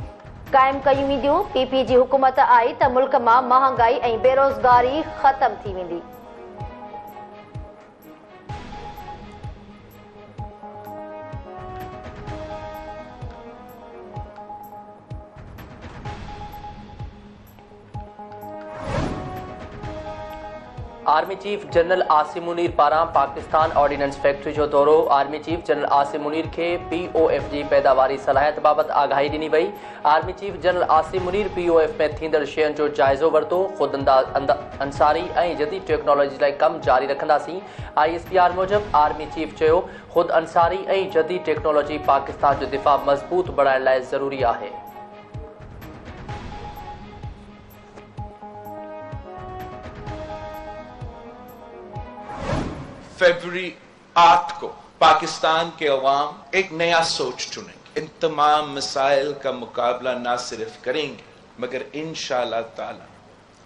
क़ाइमु कयूं वेंदियूं। पीपी जी हुकूमत आई त मुल्क मां महांगाई ऐं बेरोज़गारी ख़तमु थी वेंदी। Army chief general Asim Munir पारां पाकिस्तान ऑर्डिनेंस फैक्ट्री जो दौरो। Army chief general Asim Munir के POF जी पैदावारी सलाहियत बाबत आगाही ॾिनी वई। Army chief general Asim Munir POF में थींदड़ शयुनि जो जाइज़ो वरितो। ख़ुद अंसारी ऐं जदीद टेक्नोलॉजी लाइ कम जारी रखंदासीं। ISPR मूजिब आर्मी चीफ चयो ख़ुद अंसारी ऐं जदीद टेक्नोलॉजी पाकिस्तान जो दिफ़ा मज़बूत बणाइण लाइ ज़रूरी आहे। फरवरी 8 को पाकिस्तान के अवाम एक नया सोच चुनेंगे। इन तमाम मसाइल का मुकाबला ना सिर्फ करेंगे मगर इंशाअल्लाह ताला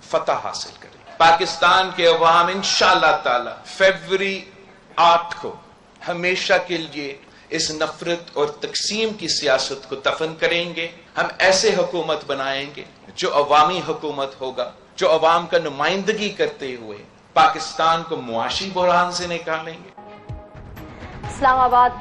फतह हासिल करेंगे। पाकिस्तान के अवाम इंशाअल्लाह ताला फरवरी 8 को हमेशा के लिए इस नफरत और तकसीम की सियासत को दफन करेंगे। हम ऐसे हुकूमत बनाएंगे जो अवामी हुकूमत होगा, जो अवाम का नुमाइंदगी करते हुए पाकिस्तान को मुआशी बुहरान से निकालेंगे। इस्लामाबाद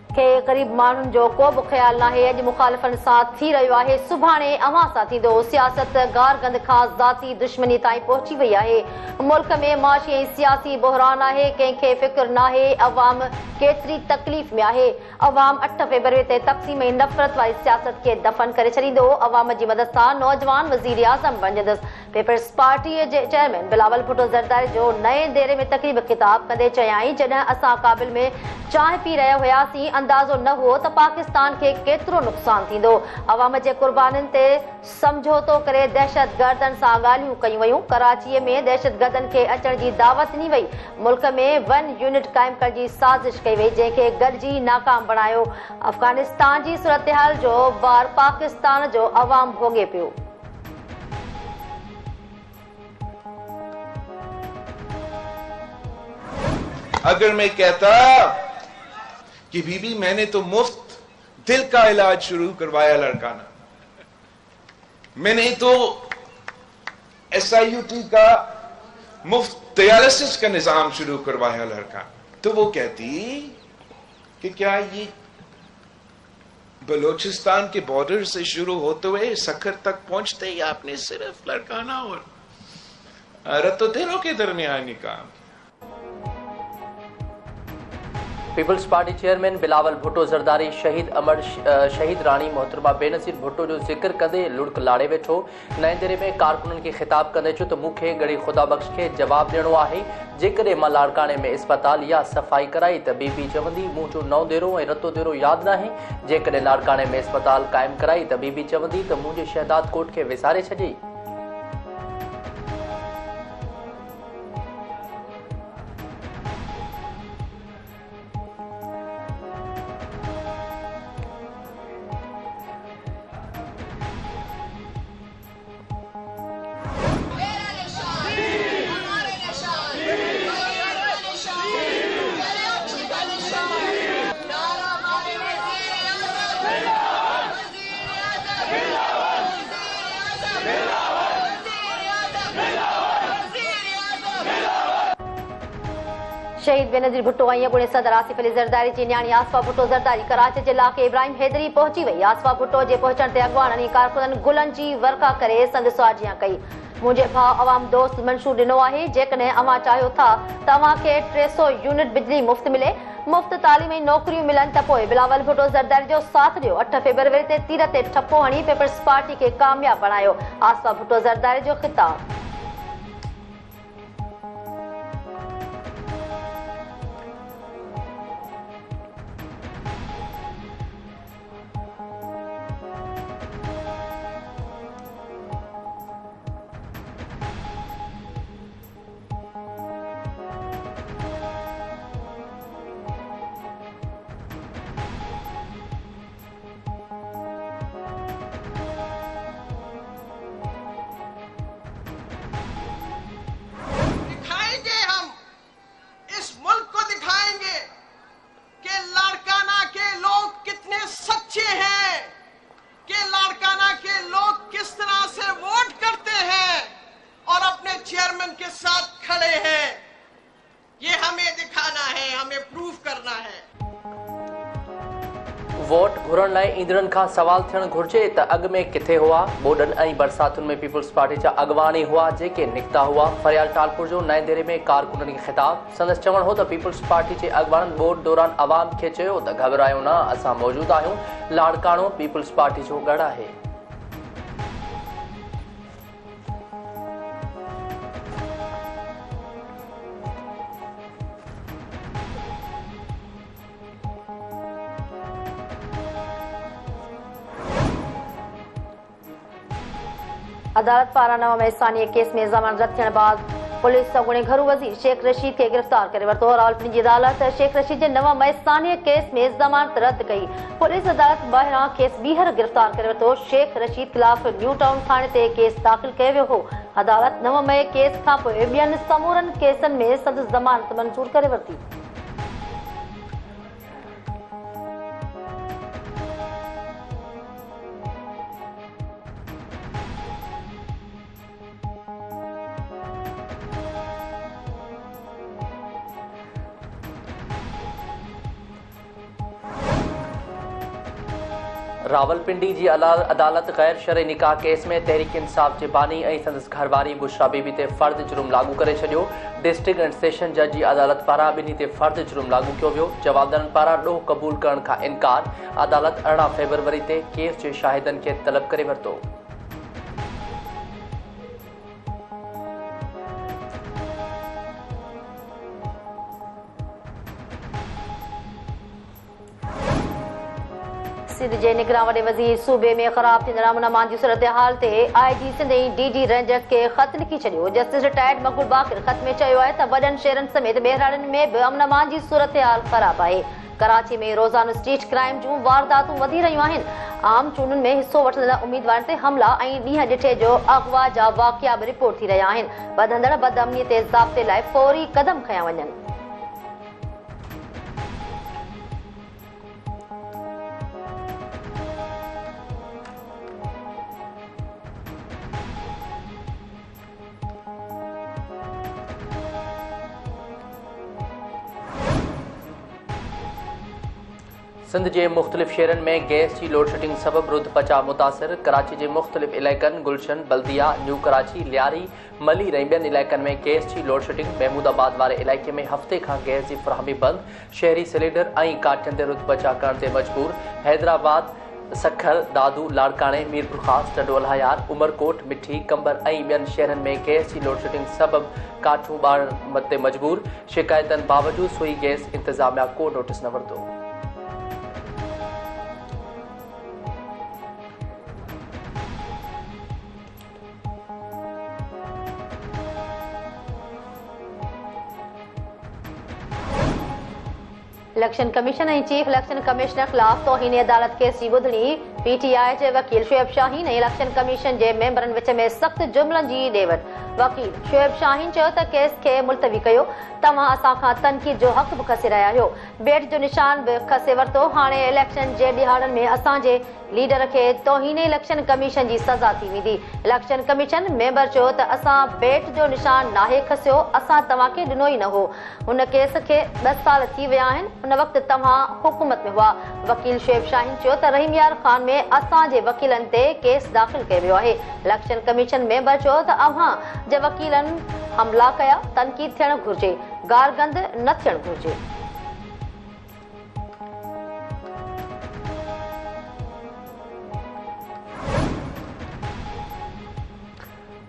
के करीब माण्हुनि जो को बि ख्याल नाहे। अॼु मुखालिफ़नि सां थी रहियो आहे, सुभाणे अवां सां थींदो। सियासत गारगंद खां ज़ाती दुश्मनी ताईं पहुची वई आहे। मुल्क में माशी ऐं सियासी बहरान आहे, कंहिंखे फ़िक्र नाहे अवाम केतिरी तकलीफ़ में आहे। अवाम 8 फरवरी ते तक़सीम ऐं नफ़रत वारी सियासत खे दफ़न करे छॾींदो। अवाम जी मदद सां नौजवान वज़ीर आज़म बणजंदसि। पीपल्स पार्टी जे चेयरमैन बिलावल भुट्टो ज़रदारी जो नए डेरे में तक़रीब ख़िताब कंदे चयाईं, जॾहिं असां काबिल में चांहि पी रहिया हुयासीं अंदाज़ो न हुओ त पाकिस्तान खे केतिरो नुक़सान थींदो। अवाम जे कुर्बानीनि ते समझौतो करे दहशतगर्दनि सां ॻाल्हियूं कयूं वयूं। कराचीअ में दहशतगर्दनि खे अचण जी दावत ॾिनी वई। मुल्क में 1 यूनिट क़ाइमु करण जी साज़िश कई वई, जंहिंखे गॾिजी नाकाम बणायो। अफ़गानिस्तान जी सूरतहाल जो बार पाकिस्तान जो अवाम भोॻे पियो। अगर मैं कहता कि बीबी मैंने तो मुफ्त दिल का इलाज शुरू करवाया लड़काना, मैंने तो SIUT का मुफ्त डायलिसिस का निजाम शुरू करवाया लड़का, तो वो कहती कि क्या ये बलोचिस्तान के बॉर्डर से शुरू होते हुए सखर तक पहुंचते ही आपने सिर्फ लड़काना और रत्तो दिलों के दरमियानी काम। पीपल्स पार्टी चेयरमैन बिलावल भुट्टो ज़रदारी शहीद राणी मोहतरमा बेनज़ीर भुट्टो जो जिक्र कंदे लुड़क लाड़े वेठो। नए दरे में कारकुननि खे ख़िताब कंदे चयो त मूंखे गड़ी खुदा बख़्श खे जवाब ॾियणो आहे। जेकॾहिं मां लाड़काणे में इस्पताल या सफ़ाई कराई त बीबी चवंदी मुंहिंजो नओं देरो ऐं रतो देरो यादि नाहे। जेकॾहिं लाड़काणे में इस्पताल क़ाइमु कराई त बीबी चवंदी त मुंहिंजे शहदाद कोट खे विसारे छॾियई। शहीद बेनज़ीर भुट्टो ऐं अॻूणे सदर आसिफ अली ज़रदारी जी न्याणी आसफा भुट्टो ज़रदारी कराची जे इलाइक़े इब्राहिम हैदरी पहुची वई। आसफा भुट्टो जे पहुचण ते अॻवाननि कारकुननि गुलनि जी वर्का करे संदसि साजियां कई। मुंहिंजे भाउ अवाम दोस्त मंशूर ॾिनो आहे। जेकॾहिं अवां चाहियो था त अव्हांखे 300 यूनिट बिजली मुफ़्त मिले, मुफ़्त तालीम ऐं नौकरियूं मिलनि त पोइ बिलावल भुट्टो ज़रदारी जो साथ ॾियो। 8 फरवरी ते तीर ते ठपो हणी पीपल्स पार्टी खे कामयाब बणायो। आसफा भुट्टो ज़रदारी जो ख़िताब। वोट घुरण लाइ ईंदड़नि खां सवाल थियणु घुर्जे त अॻु में किथे हुआ। ॿोॾनि ऐं बरसातुनि में पीपल्स पार्टी जा अॻवान ई हुआ जेके निकिता हुआ। फरियाल टालपुर जो नएं देरे में कारकुननि खे ख़िताब। संदसि चवणु हो त पीपल्स पार्टी जे अॻवाननि ॿोॾ दौरान आवाम खे चयो त घबरायो न, असां मौजूदु आहियूं। लाड़काणो पीपल्स पार्टी जो गढ़ आहे। अदालत पारां नव मैसानी केस में जमानत थियण बाद पुलिस सगुणे घरू वज़ीर शेख रशीद के गिरफ्तार करे वरितो। रावलपिंडी जी अदालत शेख रशीद जे नव मैसानी केस में जमानत रद्द कई। पुलिस अदालत ॿाहिरां खेस ॿीहर गिरफ्तार करे वरितो। शेख रशीद खिलाफ़ न्यू टाउन थाणे ते केस दाख़िल कयो वियो हो। अदालत 9 मई केस खां पोइ ॿियनि समूरनि केसनि में संदसि ज़मानत मंज़ूर करे वरिती। रावलपिंडी जी अदालत गैर शरई निकाह केस में तहरीक इंसाफ जे बानी ऐं संदसि घरवारी बुशरा बीबी ते फर्द जुर्म लागू करे छॾियो। डिस्ट्रिक्ट एंड सेशन जज जी अदालत पारां ॿिन्ही ते फर्द जुर्म लागू कयो वियो। जवाबदारनि पारां ॾोह क़बूल करण खां इनकार। अदालत 18 फरवरी ते केस जे शाहिदनि खे तलब करे वरितो। सिंध जे निगरान वॾे वज़ीर सूबे में ख़राब थींदड़ अमन जी सूरत हाल ते IG सिंध ऐं DG रेंजर्स खे ख़त लिखी छॾियो। जस्टिस रिटायर्ड मक़बूल बाक़िर ख़त में चयो आहे त वॾनि शहरनि समेत बहिराड़नि में बि अमन जी सूरत हाल ख़राब आहे। कराची में रोज़ानो स्ट्रीट क्राइम जूं वारदातूं वधी रहियूं आहिनि। आम चूंडुनि में हिसो वठंदड़ उम्मीदवारनि ते हमला ऐं ॾींहं ॾिठे जो अगवा जा वाक़िया बि रिपोर्ट थी रहिया आहिनि। वधंदड़ बदअमनी ते ज़ाब्ते लाइ फौरी क़दम खयां वञनि। सिंध के मुख्तलिफ शहरन में गैस की लोड शेडिंग सबब रुद पचा मुतासिर। कराची के मुख्तलिफ इलाकन गुलशन, बल्दिया, न्यू कराची, लियारी, मली ऐं ॿियनि इलाइक़नि में गैस की लोड शेडिंग। महमूदाबाद वारे इलाइक़े में हफ़्ते खां गैस की फराहमी बंद। शहरी सिलेंडर ऐं काठियुनि ते रुद पचा करण ते मजबूर। हैदराबाद, सखर, दादू, लाड़काणे, मीरपुर ख़ास, टडोल हयार, उमरकोट, मिठी, कंबर ऐं ॿियनि शहरनि में गैस की लोड शेडिंग सबब काठूं ॿारण ते मजबूर। शिकायतनि बावजूद सुई गैस इंतजामिया को नोटिस न वरितो। इलेक्शन कमीशन ऐं चीफ इलेक्शन कमिश्नर ख़िलाफ़ तौहीन अदालत केस जी ॿुधणी। PTI जे वकील शोएब शाहीन ऐं इलेक्शन कमीशन जे मेंबरनि विच में सख़्त जुमलनि जी ॾेवट। वकील शोएब शाहीन चयो त केस खे मुलतवी कयो। तव्हां असां खां तनक़ीद जो हक़ बि खसे रहिया आहियो। बेट जो निशान बि खसे वरितो। हाणे इलेक्शन जे ॾिहाड़नि में असांजे लीडर खे तौहीन इलेक्शन कमीशन जी सज़ा थी वेंदी। इलेक्शन कमीशन मेंबर चयो त असां बेट जो निशान नाहे खसियो, असां तव्हांखे ॾिनो ई न हो। हुन केस खे 10 साल थी विया आहिनि। उन वक़्तु तव्हां हुकूमत में हुआ। वकील शोएब शाहीन चयो त रहीम यार खान में असांजे वकीलनि ते केस दाख़िल कयो वियो आहे। इलेक्शन कमीशन मेंबर चयो त अव्हां जे वकीलनि हमला कया। तनक़ीद थियणु घुर्जे, गारगंद न थियणु घुर्जे।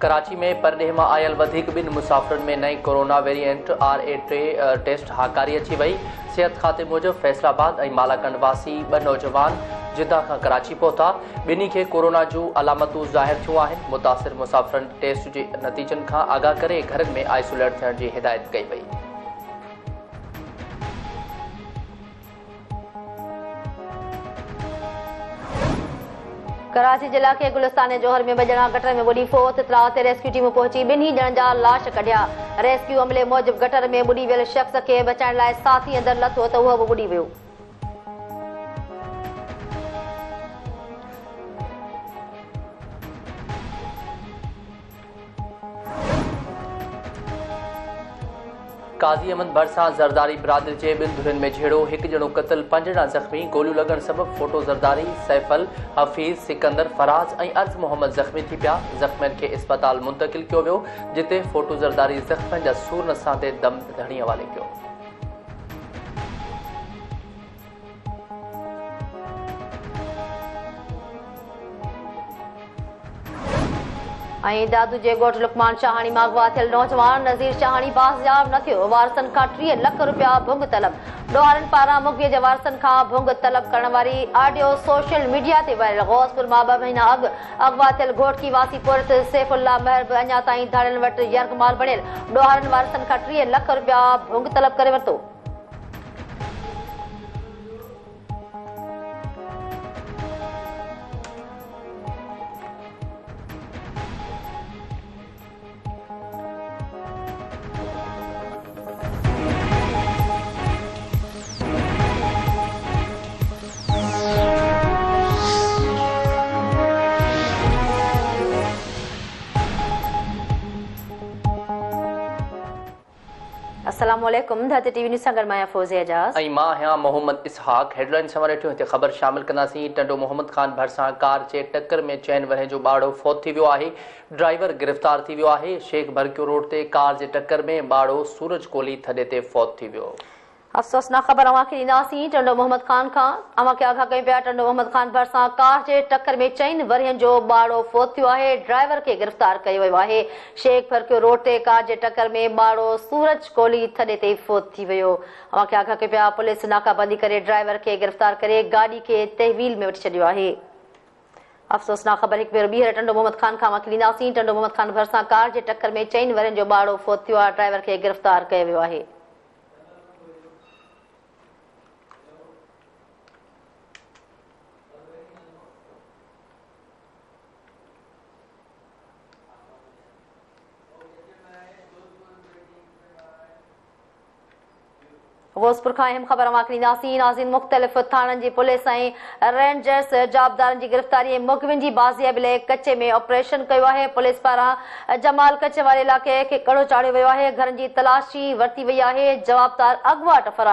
कराची में परॾेह मां आयल वधीक ॿिनि मुसाफ़िरनि में नई कोरोना वेरिएंट RA3 टेस्ट हाकारी अची वई। सिहत खाते मूजिबि फैसलाबाद ऐं मालाकंड वासी 2 नौजवान जिद्दा खां कराची पहुता। ॿिन्ही खे कोरोना जूं अलामतूं ज़ाहिर थियूं आहिनि। मुतासिर मुसाफ़िरनि टेस्ट जे नतीजनि खां आगाह करे घरनि में आइसोलेट थियण जी हिदायत कई वई। कराची जिला के गुलिस्तान जोहर में बजणा गटर में ॿुॾी फोत। इतलाह ते रेस्क्यू टीमूं पहुची ॿिन्ही ॼणनि जा लाश कढिया। रेस्क्यू अमले मूजिबि गटर में ॿुॾी वियल शख़्स खे बचाइण लाइ साथी अंदरि लथो त उहो बि ॿुॾी वियो। काज़ी अहमद भरसां ज़रदारी बिरादरी जे ॿिनि धुरियुनि में झेड़ो, हिकु ॼणो क़त्ल, 5 ॼणा ज़ख़्मी, गोलियूं लॻण सबबि फोटो ज़रदारी, सैफल, हफ़ीज़, सिकंदर, फराज ऐं अर्ज़ मोहम्मद ज़ख़्मी थी पिया। ज़ख़्मियुनि खे इस्पताल मुंतक़िल कयो वियो, जिते फोटो ज़रदारी ज़ख़्मियुनि जा सूरन सां ते दम धणी हवाले कयो। दादू जे ॻोठ लुकमान चाहाणी मां अगवा थियल नौजवान नज़ीर चाहाणी बाज़याब न थियो। वारसनि खां 30 लख रुपया भुंग तलब। ॾोहारनि पारां मुखबिए जे वारसनि खां भुंग तलब करण वारी ऑडियो सोशल मीडिया ते वायरल। गौसपुर मां 2 महीना अॻु अगवा थियल घोटकी वासी पुरत सैफुल्ला महर बि अञा ताईं धाड़ियुनि वटि यर्गमाल बणियल। ॾोहारनि वारसनि खां 30 लख रुपया भुंग तलब करे वरितो। अस्सलामुअलैकुम, धरती टीवी न्यूज़ सां गॾु मां फौज़िया एजाज़ ऐं मां आहियां मोहम्मद इसहाक। हेडलाइन समर हेठियों हिते ख़बर शामिल कंदासीं। टंडो मोहम्मद ख़ान भरसां कार जे टक्कर में 4 वरह जो ॿाड़ो फौत थी वियो आहे। ड्राइवर गिरफ़्तार थी वियो आहे। शेख भरकियो रोड ते कार जे टक्कर में ॿाड़ो सूरज कोली थॾे ते फौत थी वियो। अफ़सोसनाक ख़बर अवां खे ॾींदासीं। टंडो मोहम्मद ख़ान खां अवां खे आगाह कयूं पिया। टंडो मोहम्मद ख़ान भरसां कार जे टक्कर में 4 वरहनि जो ॿाड़ो फौत थियो आहे। ड्राइवर खे गिरफ़्तार कयो वियो आहे। शेख भरकियो रोड ते कार जे टक्कर में ॿाड़ो सूरज कोली थॾे ते फौत थी वियो। अवां खे आगाह कयूं पिया। पुलिस नाकाबंदी करे ड्राइवर खे गिरफ़्तार करे गाॾी खे तहवील में वठी छॾियो आहे। अफ़सोसनाक ख़बर हिकु भेरो ॿीहर टंडो मोहम्मद ख़ान खां अवां खे ॾींदासीं। टंडो मोहम्मद ख़ान भरसां कार जे टक्कर में 4 वरहनि जो ॿाड़ो फौत थियो आहे। ड्राइवर खे गिरफ़्तार कयो वियो आहे। गौसपुर खां अहम ख़बर अवां खे ॾींदासीं। नाज़रीन, मुख़्तलिफ़ थाणनि जी पुलिस ऐं रेंजर्स जाबदारनि जी गिरफ़्तारी ऐं मुखबियुनि जी बाज़ियाबी लाइ कचे में ऑपरेशन कयो आहे। पुलिस पारां जमाल कचे वारे इलाइक़े खे कड़ो चाढ़ियो वियो आहे। घरनि जी तलाशी वरिती वई आहे। जवाबदार अॻुवाट फरार